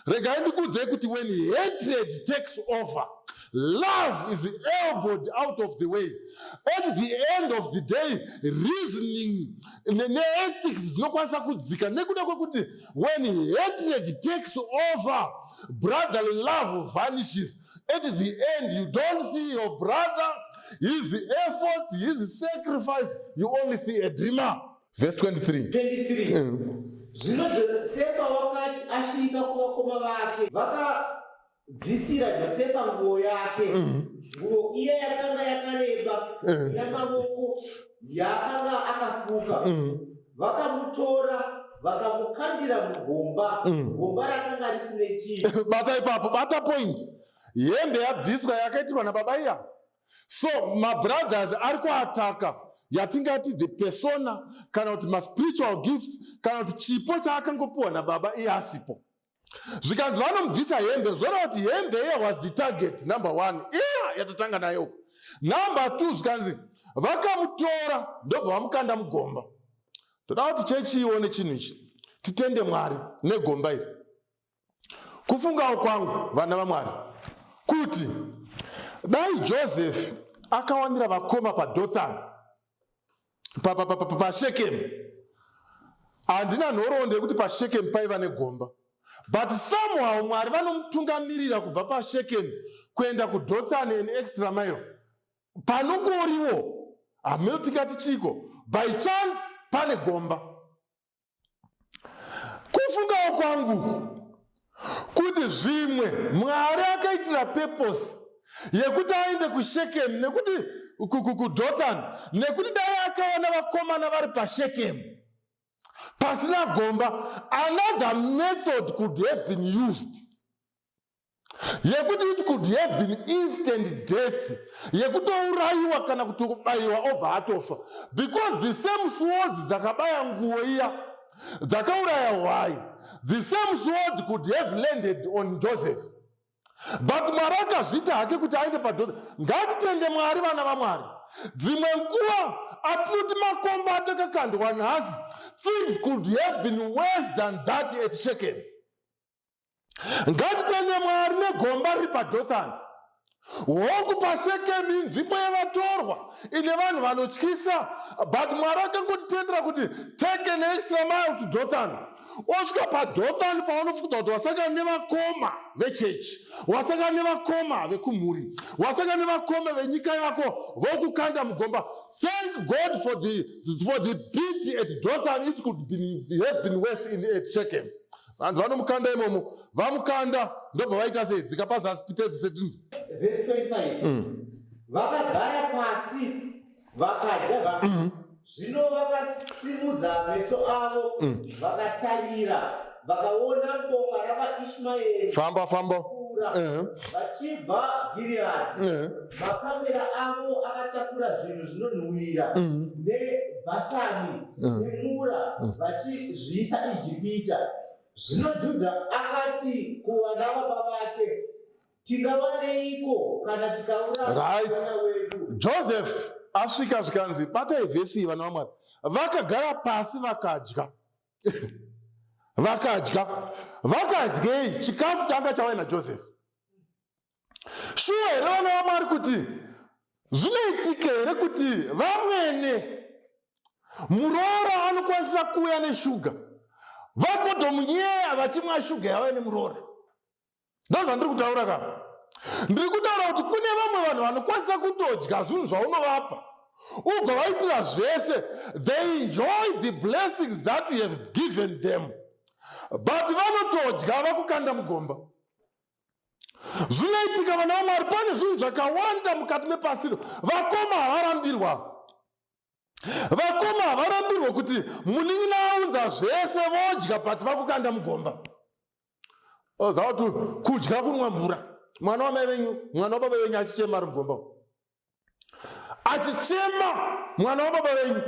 Regai ndikuudzei kuti when hatred takes over, love is elbowed out of the way. At the end of the day, reasoning ethics dzinokwanisa kudzika nekuda kwekuti when hatred takes over, brotherly love vanishes. At the end, you don't see your brother, his efforts, his sacrifice, you only see a dreamer. Verse 23. Zvino Josefa wakati asvika kuvakoma vake, vakabvisira Josefa nguo yake, nguo iya yakanga yakareba namavoko yaakanga akafuka. Vakamutora vakamukandira mugomba, gomba rakanga risine chinhu. Bata ipapo, bata point. Hembe yabviswa yakaitirwa nababa iya. So my brothers ari kuataka yatingati the persona kana kuti ma spiritual gifts kana kuti chipo chaakangopiwa nababa iye asipo. Zvikanzi vanomubvisa hembe zvoreva kuti hembe iye was the target number 1 iya yatatanga nayo. Number 2 zvikanzi vakamutora ndobva vamukanda mugomba. Toda kuti chechi ione chinhu ichi, titende Mwari negomba iri. Kufungawo kwangu vana vaMwari kuti dai Joseph akawanira vakoma paDothan paShekemu, handina nhoroondo yekuti paShekemu paiva negomba, but somehow Mwari vanomutungamirira kubva paShekemu kuenda kuDothan an extra mile panongoriwo hameno tingati chiko, by chance pane gomba. Kufungawo kwangu kuti zvimwe Mwari akaitira purpose yekuti aende kuShekemu nekuti kuDothan nekuti dai akaona vakomana vari paShekemu pasina gomba, another method could have been used, yekuti it could have been instant death, yekutourayiwa kana kutobayiwa obva atofa, because the same swords dzakabaya nguo iya dzakauraya hwai, the same sword could have landed on Joseph. But Mwari akazvita hake kuti aende paDothan. Ngatitende Mwari vana vaMwari. Dzimwe nguva atinoti makomba atakakandwa nhasi, things could have been worse than that at Shekemu. Ngatitende Mwari negomba riri paDothan. Hongu paShekemu nzvimbo yavatorwa ine vanhu vanotyisa, but Mwari akangotitendera kuti take an extra mile to Dothan. Osvika paDothan paunofunga kuti wasangana nevakoma vechechi, wasangana nevakoma vekumhuri, wasangana nevakoma venyika yako vokukanda mugomba. Thank God for the beat at Dothan. It could have been worse at Shekemu. Vanhu vanomukanda imomo, vamukanda ndobva vaita sei, dzikapazasi tipedzise tinzi. Verse 25. Vakagara pasi vakadya, zvino vakasimudza meso avo vakatarira, vakaona boka ravaIshmaeri vachibva Gileadhi. Makamera avo akatakura zvinhu zvinonhuhwira neBhasani nemura vachizviisa Ijipita. Zvino Judha akati kuvana baba vake, tingawaneiko kana tikauraya mwana wedu? Joseph asvika zvikanzi, batai vhesi iyi vana vaMwari, vakagara pasi vakadya. Vakadyei chikafu changa chauya naJoseph. Shuwa here vana vaMwari kuti zvinoitika here kuti vamwene muroora anokwanisa kuuya neshuga, vakotomunyeya vachimwa shuga yava nemuroora? Ndo zvandiri kutaura kapa. Ndiri kutaura kuti kune vamwe vanhu vanokwanisa kutodya zvinhu zvaunovapa ubva vaitira zvese, they enjoy the blessings that you have given them, but vanotodya vakukanda mugomba. Zvinoitika vana vaMwari, pane zvinhu zvakawanda mukati mepasi rino. Vakoma havarambirwa kuti munin'ina aunza zvese vodya but vakukanda mugomba. oziva kuti kudya kunwa mvura. Mwana wamai venyu, mwana wababa venyu achichema ari mugomba, achichema mwana wababa venyu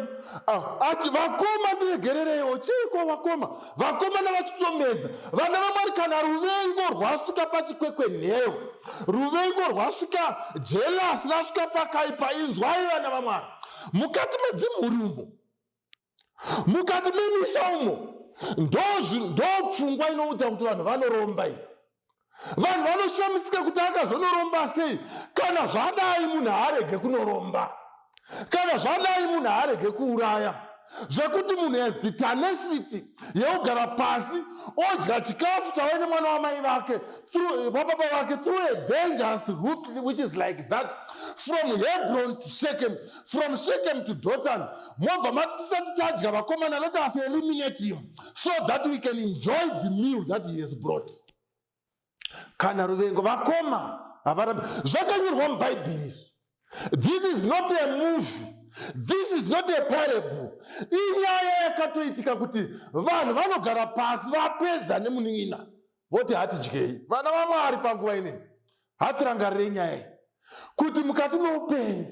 achi vakoma ndiregerereyo chiko vakoma. Vakoma navachitomedza vana vaMwari kana ruvengo rwasvika pachikwekwenheyo, ruvengo rwasvika jealous rasvika pakaipa, inzwai vana vaMwari. Mukati medzimhuri umo, mukati memisha umo, ndopfungwa inoita kuti vanhu vanoromba iyi. Vanhu vanoshamisika kuti akazonoromba sei. Kana zvadai munhu arege kunoromba, kana zvadai munhu arege kuuraya, zvekuti munhu has the tenacity yeugara pasi odya chikafu chawaine mwana wamai vake wababa vake through a dangerous route which is like that, from Hebron to Shechem, from Shechem to Dothan. Mobva mati tisati tadya vakomana, let us eliminate him so that we can enjoy the meal that he has brought. Kana ruvengo Vakoma Havarambirwi zvakanyorwa muBhaibheri. This is not a movie, this is not a parable. Inyaya yakatoitika kuti vanhu vanogara pasi vapedza nemun'ina voti hatidyei. Vana vaMwari panguva ine hatirangarirei nyaya iyi kuti mukati meupenyu,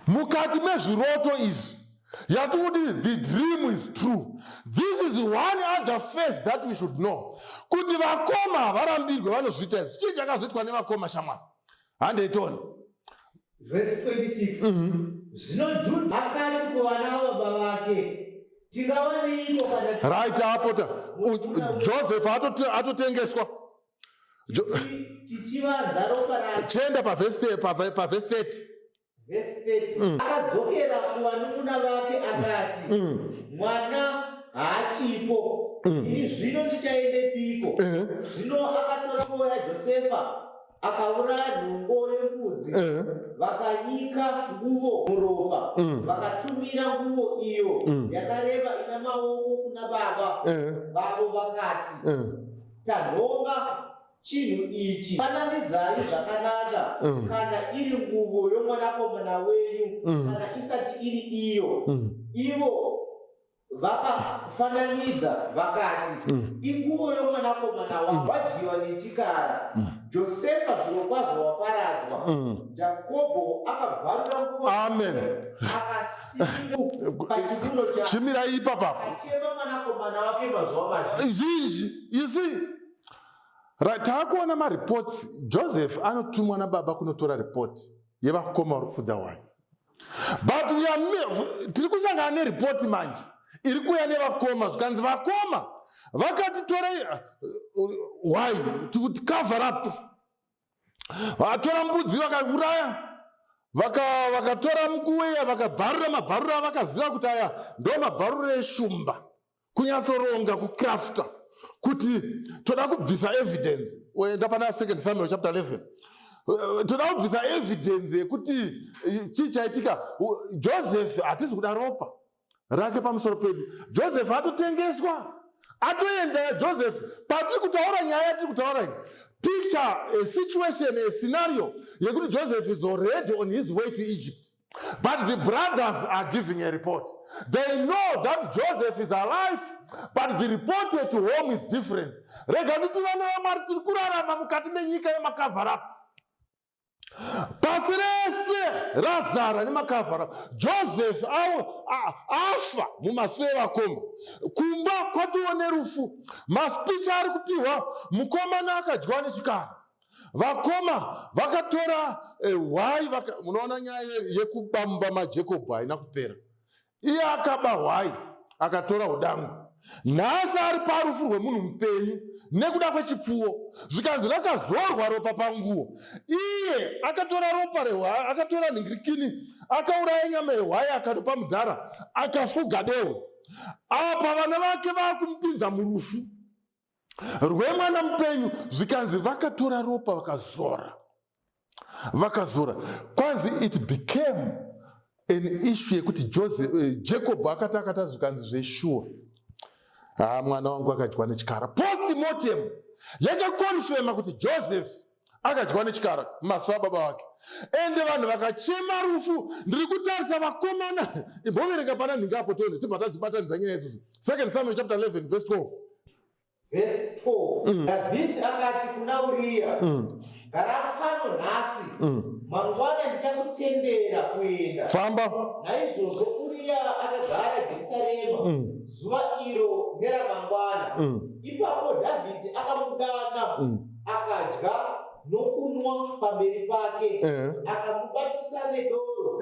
mukati mezviroto izvi yatikuti the dream is true. This is one other face that we should know. Kuti Vakoma Havarambirwi vanozviita izvi. Chii chakazoitwa nevakoma shamwari? Handeitoni. Verse 26. Zvino Judha akati kuvana vababa vake, tingavaneiko kana right apota Joseph atotengeswa. Tichivanza ropa rake. Chenda paverse 30. Verse 30. Akadzokera kuvanun'una vake akati, mwana haachipo, ini zvino ndichaendepiko? Zvino akatora nguo yaJosefa akauraya nhongo yembudzi, vakanyika nguo muropa, vakatumira nguo iyo yakareba ina maoko kuna baba vavo, vakati, tanhonga chinhu ichi, fananidzai zvakanaka kana iri nguo yomwanakomana wenyu kana isati iri iyo. Ivo vakafananidza vakati, inguo yomwanakomana wako, wadyiwa nechikara. Josefa zvirokwazvo waparadzwa. Jakobho akabvarura nguo akasiira pachivuno chake. Chimirai ipapa. Akachema mwanakomana wake mazuva mazhinji. You see, right, takuona mareports. Joseph anotumwa nababa kunotora report yevakoma vari kufudza wai. But we are tiri kusangana neripoti manje iri kuuya nevakoma zvikanzi vakoma vakati torai why to cover up, vatora mbudzi vakauraya, vakatora mukuweya vakabvarura mabvaruro avakaziva kuti aya ndo mabvaruro eshumba, kunyatsoronga, kukrafta kuti toda kubvisa evidence. Oenda pana 2 Samuel chapter 11. Toda kubvisa evidence yekuti chii chaitika. Joseph hatizi kuda ropa rake pamusoro pedu. Joseph atotengeswa, atoenda. Joseph patiri kutaura nyaya, tiri kutaura picture a situation, a scenario yekuti Joseph is already on his way to Egypt, but the brothers are giving a report. They know that Joseph is alive, but the report to home is different. Rega nditi vana vaMwari tiri kurarama mukati menyika yemakavhara up. Pasi rese razara nemakavhara. Joseph afa mumasuo evakoma. Kumba kwatione rufu. Maspicha ari kupiwa, mukomana akadyiwa nechikara. Vakoma vakatora hwai, munoona nyaya yekubamba maJakobho haina kupera. Iye akaba hwai akatora udangu. Nhasi ari parufu rwemunhu mupenyu nekuda kwechipfuwo, zvikanzi rakazorwa ropa panguo. Iye akatora ropa rehwai, akatora nhingirikini, akauraya nyama yehwai, akatopa mudhara, akafuga dehwe. Apa vana vake vakumupinza murufu rwemwana mupenyu, zvikanzi vakatora ropa vakazora. Kwanzi it became an issue yekuti Jacob akati zvikanzi zveshuwa, mwana wangu akadyiwa nechikara. Post-mortem yakakonfirma kuti Joseph akadyiwa nechikara mumasuo ababa wake. Ende vanhu vakachema rufu. Ndiri kutarisa vakomana, imboverenga pana nhingi apo tone tibva tadzibatanidza nyaya idzodzo. 2 Samuel chapter 11 verse 12. Verse 12. David akati kuna Uriya, gara pano nhasi, mangwana ndichakutendera kuenda. Famba. Naizvozvo Uriya akagara Jerusarema zuva iro neramangwana. Ipapo Dhavhidhi akamudana, akadya nokunwa pamberi pake, akamubatisa nedoro.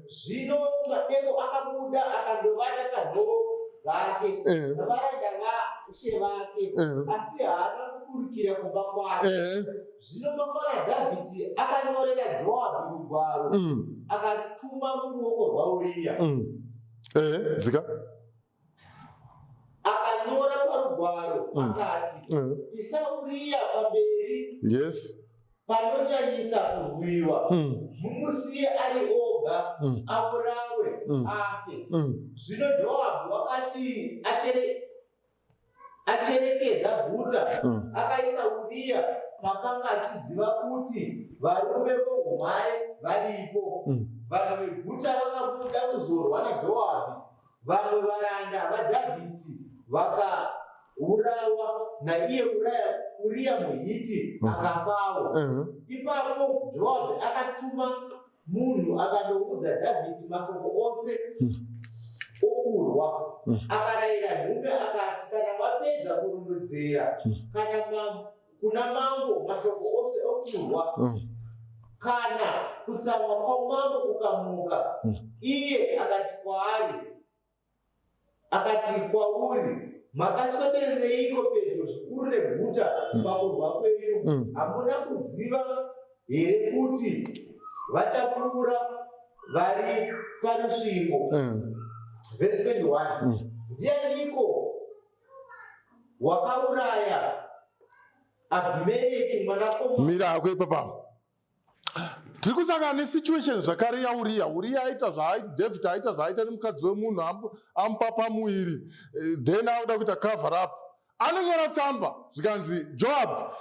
Zvino madeko akabuda akandovata kanhoo dzake navaranda vashe vake, asi haana kuburukira kumba kwake. Zvino mangwana Dhavhidhi akanyorera Joabhu rugwaro, akatuma muruoko rwaUriya. Zika. Akanyora parugwaro akati, isa Uriya pamberi. Yes. Panonyanyisa kurwiwa, mumusiye ari oga, aurawe, afe. Zvino Joabhu wakati acherekedza guta, akaisa Uriya pakanga achiziva kuti varume voumhare varipo. Vanhu veguta vakabuda kuzorwa naJoabhu. Vamwe varanda vaDhavhidhi vakaurawa naiye Uriya muHiti akafawo. Ipapo Joabhu akatuma munhu akandoudza Dhavhidhi mashoko ose okurwa. Akarayira nhume akati, kana wapedza kurondedzera kuna mambo mashoko ose okurwa, kana kutsamwa kwamambo kukamuka, iye akati kwauri, makaswedereiko pedyo zvikuru neguta pakurwa kwenyu? Hamuna kuziva here kuti vachapfuura vari parusvingo? Verse 21. Ndianiko wakauraya Abhimereki mwanakomana? Mira hakwe papa. Tiri kusangana nesituation zvakare yaUriya. Uriya aita David aita zvaaita nemukadzi wemunhu, amupa pamuiri, then auda kuita cover up. Anonyora tsamba zvikanzi Joab,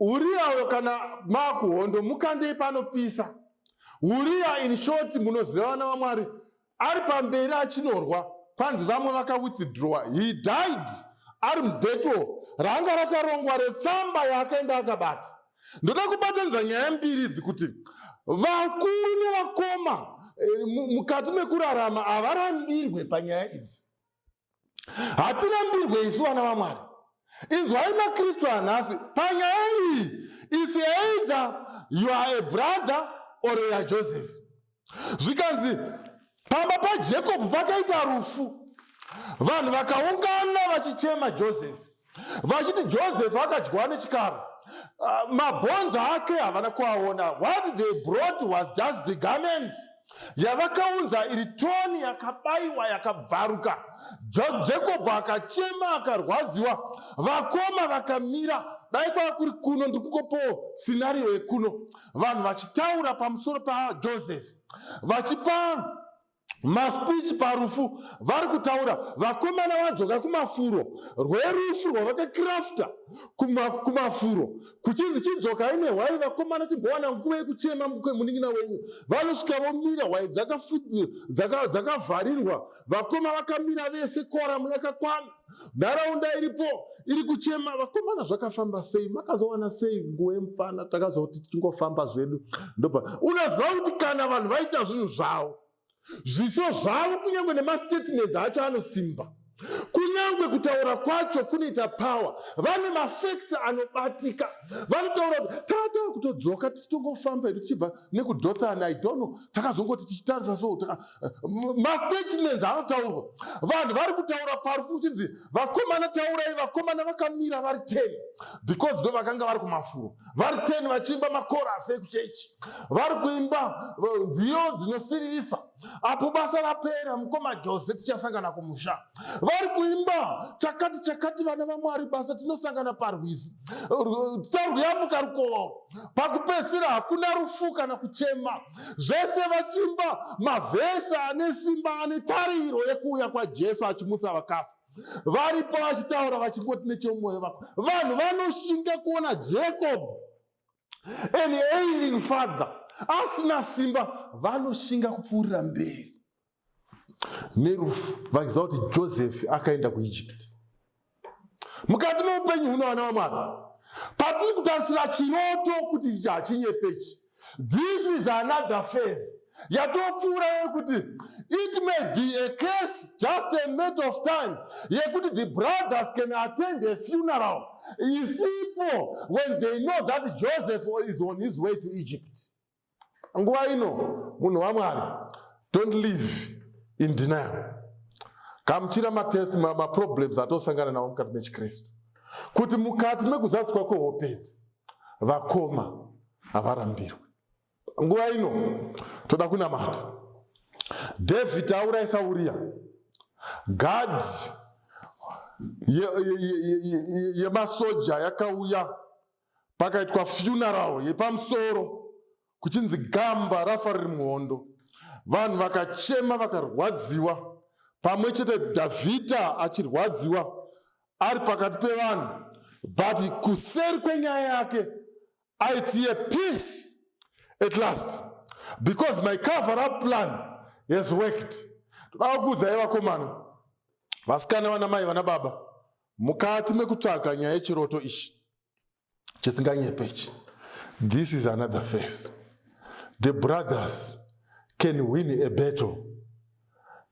Uriya kana makuhondo mukandei panopisa. Uriya in short munozivana vaMwari ari pamberi achinorwa, kwanzi vamwe vakawithdraw. He died ari mubheto ranga rakarongwa retsamba yaakaenda akabata. Ndoda kubatanidza nyaya mbiri idzi kuti vakuru nevakoma mukati mekurarama havarambirwe panyaya idzi. Hatirambirwe isu vana vaMwari. Inzwai maKristu anhasi panyaya iyi, is either you are a brother or you are Joseph. Zvikanzi pamba paJacob pakaita rufu, vanhu vakaungana vachichema Joseph, vachiti Joseph akadyiwa nechikara. Mabhonzo ake havana kuaona. What they brought was just the garment. Yavakaunza iri toni yakabaiwa yakabvaruka. Jacob akachema akarwadziwa. Vakoma vakamira. Dai kwa kuri kuno ndikungopo scenario yekuno. Vanhu vachitaura pamusoro paJoseph, vachipa maspeech parufu, vari kutaura. Vakomana vadzoka kumafuro rwerufu rwavakakrafta kumafuro, kuchinzi chidzoka ine hwai vakomana timbowana nguva yekuchema munin'ina wenyu. Vanosvika vomira, hwai dzakavharirwa, vakoma vakamira vese, koramu yakakwana, nharaunda iripo iri kuchema. Vakomana zvakafamba sei? Makazowana sei nguva yemufana? Takazoti tichingofamba zvedu. Ndobva unoziva kuti kana vanhu vaita zvinhu zvavo, zviso zvavo, kunyange nemastatements acho anosimba, kunyange kutaura kwacho kunoita power. Vane mafacts anobatika. Vanotaura kuti tata kutodzoka tichitongofamba tichibva nekudothan, I don't know, takazongoti tichitarisa so mastatements anotaurwa. Vanhu vari kutaura parufu uchinzi vakomana taurai. Vakomana vakamira vari 10 because ndo vakanga vari kumafuro, vari 10 vachiimba makorasi ekuchechi, vari kuimba nziyo dzinosiririsa. Apo basa rapera, mukoma Jose tichasangana kumusha. Vari kuimba chakati vana vaMwari, basa tinosangana parwizi, tichayambuka rukova. Pakupesira hakuna rufu kana kuchema, zvese vachimba mavhesi ane simba, ane tariro yekuuya kwaJesu achimusa vakafa. Varipo vachitaura vachingoti nechemwoyo vako. Vanhu vanoshinga kuona Jacob, an ailing father, asina simba, vanoshinga kupfuurira mberi nerufu, vachiziva kuti Joseph akaenda kuEgypt. mukati meupenyu huno vana vaMwari. Patiri kutarisira chiroto kuti chinyepechi. This is another phase. Yatopfuura yekuti it may be a case, just a matter of time, yekuti the brothers can attend a funeral isipo when they know that Joseph is on his way to Egypt. Nguva ino munhu waMwari, don't live in denial. Kamuchira ma-problems atosangana nawo mukati mechikristu, kuti mukati mekuzadziswa kwehopedzi Vakoma Havarambirwi. Nguva ino toda kunamata. David aurayisa Uriya. God yemasoja yakauya pakaitwa funeral yepamusoro kuchinzi gamba rafa riri muhondo. Vanhu vakachema vakarwadziwa, pamwe chete Dhavhidha achirwadziwa ari pakati pevanhu, but kuseri kwenyaya yake aiti a peace at last, because my cover-up plan has worked. Toda kuudzai vakomana, vasikana, vana mai, vana baba, mukati mekutsvaga nyaya yechiroto ichi chisinganyepechi, this is another phase. The brothers can win a battle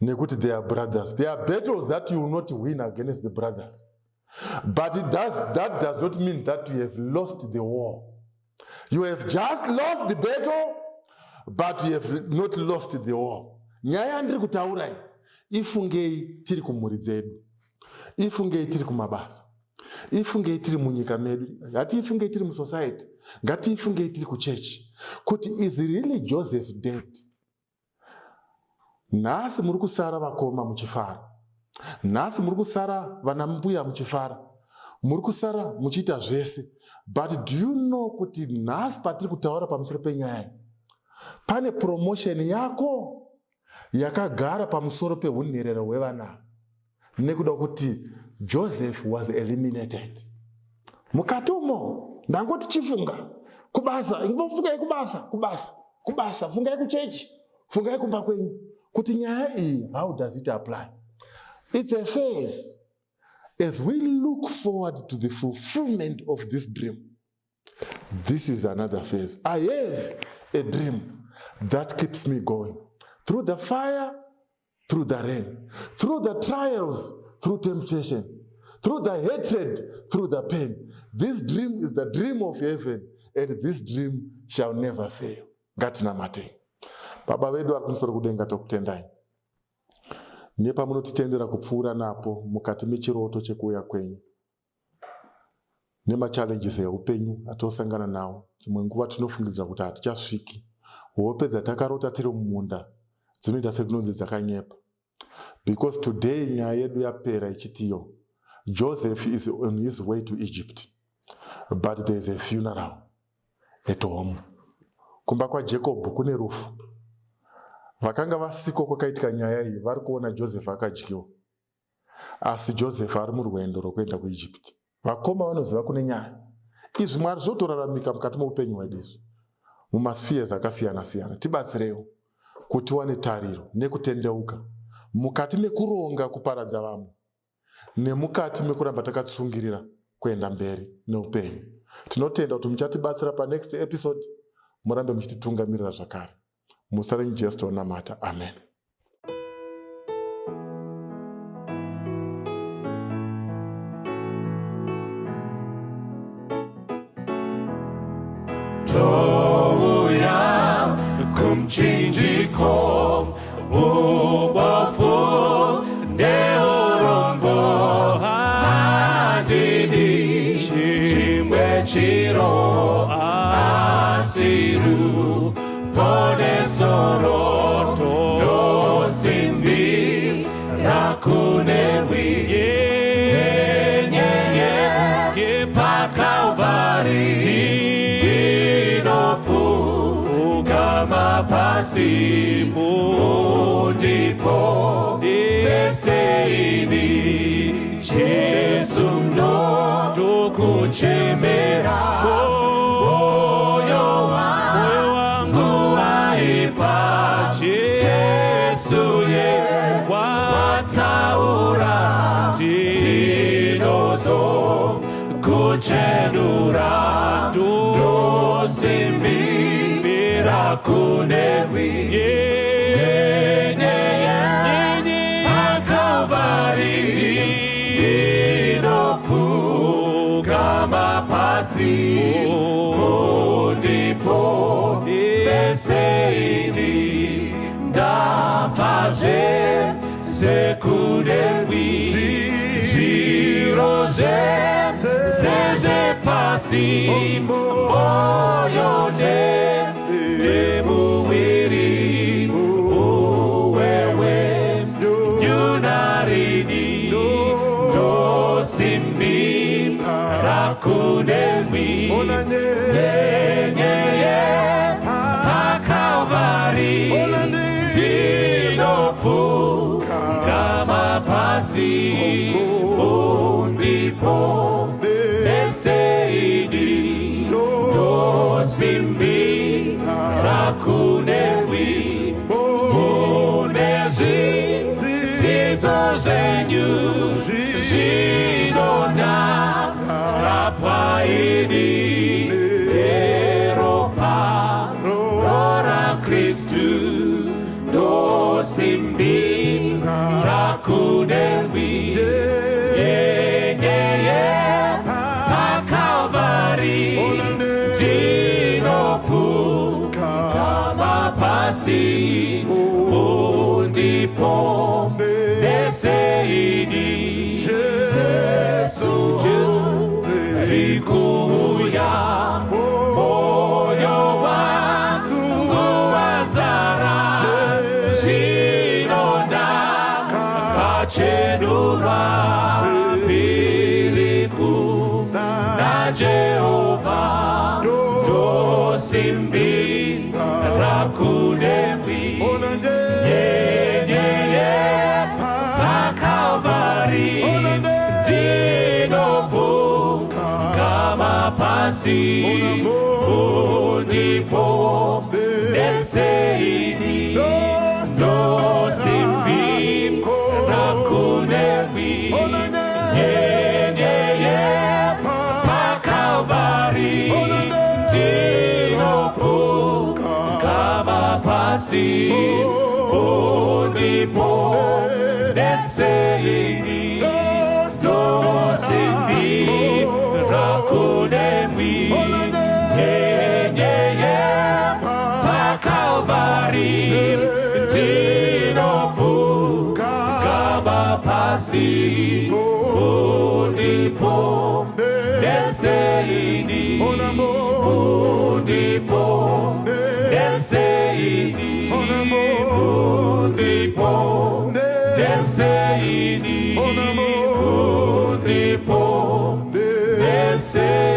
nekuti they are brothers. There are battles that you will not win against the brothers, but that does not mean that you have lost the war. You have just lost the battle, but you have not lost the war. Nyaya ndiri kutaurai, ifungei tiri kumhuri dzedu, ifungei tiri kumabasa, ifungei tiri munyika medu, ngatifungei tiri musociety, ngatifungei tiri kuchechi, kuti is really Joseph dead? Nhasi muri kusara Vakoma muchifara, nhasi muri kusara vana mbuya muchifara, muri kusara muchiita zvese. But do you know kuti nhasi patiri kutaura pamusoro penyaya, pane promotion yako yakagara pamusoro pehunherero hwevana, nekuda kuti Joseph was eliminated. Mukati umo ndangoti chifunga kubasa, fungai kubasa, fungai kuchechi, fungai kumba kwenyu, kuti nyaya iyi, how does it apply? It's a phase. As we look forward to the fulfillment of this dream, this is another phase. I have a dream that keeps me going. Through the fire, through the rain, through the trials, through temptation, through the hatred, through the pain. This dream is the dream of heaven, and this dream shall never fail. Ngatinamate. Baba vedu vari kumusoro kudenga tokutendai. Nepamunotitendera kupfuura napo mukati mechiroto chekuuya kwenyu, nemachallenges eupenyu atosangana nawo. Dzimwe nguva tinofungidzira kuti hatichasviki. Hope dzatakarota tiri mumunda dzinoita sekunonzi dzakanyepa. Because today nyaya yedu yapera ichitiyo, Joseph is on his way to Egypt, but there is a funeral at home. Kumba kwa Jacob kune rufu. Vakanga vasiko kwakaitika nyaya iyi vari kuona Joseph akadyiwa, asi Joseph ari murwendo rwokuenda kuEgypt. Vakoma vanoziva kune nyaya izvi Mwari zvotoraramika mukati meupenyu hwedu izvi mumaspheres akasiyana siyana. Tibatsirewo kuti wane tariro nekutendeuka mukati mekuronga kuparadza vamwe, nemukati mekuramba takatsungirira kuenda mberi neupenyu. Tinotenda kuti muchatibatsira panext episode, murambe muchititungamirira zvakare. Musare Jesu tonamata. Amen. Toya kumchinjiko ubofu neorombo handini chimwe chiro asiru pone soroto no simbi rakunewi ye pa Calvary dino kama pasimu ndipo deseini Jesu ndo tukuchemera moyo wangu aipa Jesu ye wataura dinozo kuchenura ndosimbira kunemwi pakalvari ndinopfugama pasi ndipo beseini ndapazve sekunemwi zviroze sezvepasi moyo nemuviri uwewe yunarini ndosimbira kunemwi nyenyeye pakalvari ndinopfugama pasi ndipo beseini ndosimbira kunemwi munezvidzidzo zvenyu zvinonara paini eropa rora Kristu ndosimbira kunemwi nyenyeye pakalvari ndinopfugama pasi ndipo beseini Jesu rikuuya moyo wangu wazara zvinonda kachenurwa mbiriku naJehovha ndosimbira kunemwi nyenyeye pakalvari ndinopfugama pasi ndipo beseini ndosimbira kunemwi nyenyeye pakalvari ndinopfugama pasi ndipo beseini ndosimbira kunemwi nyenyeye pakalvari ndinopfugama pasi ndipo beseini ndipo beseini ndipo beseini ndipo beseini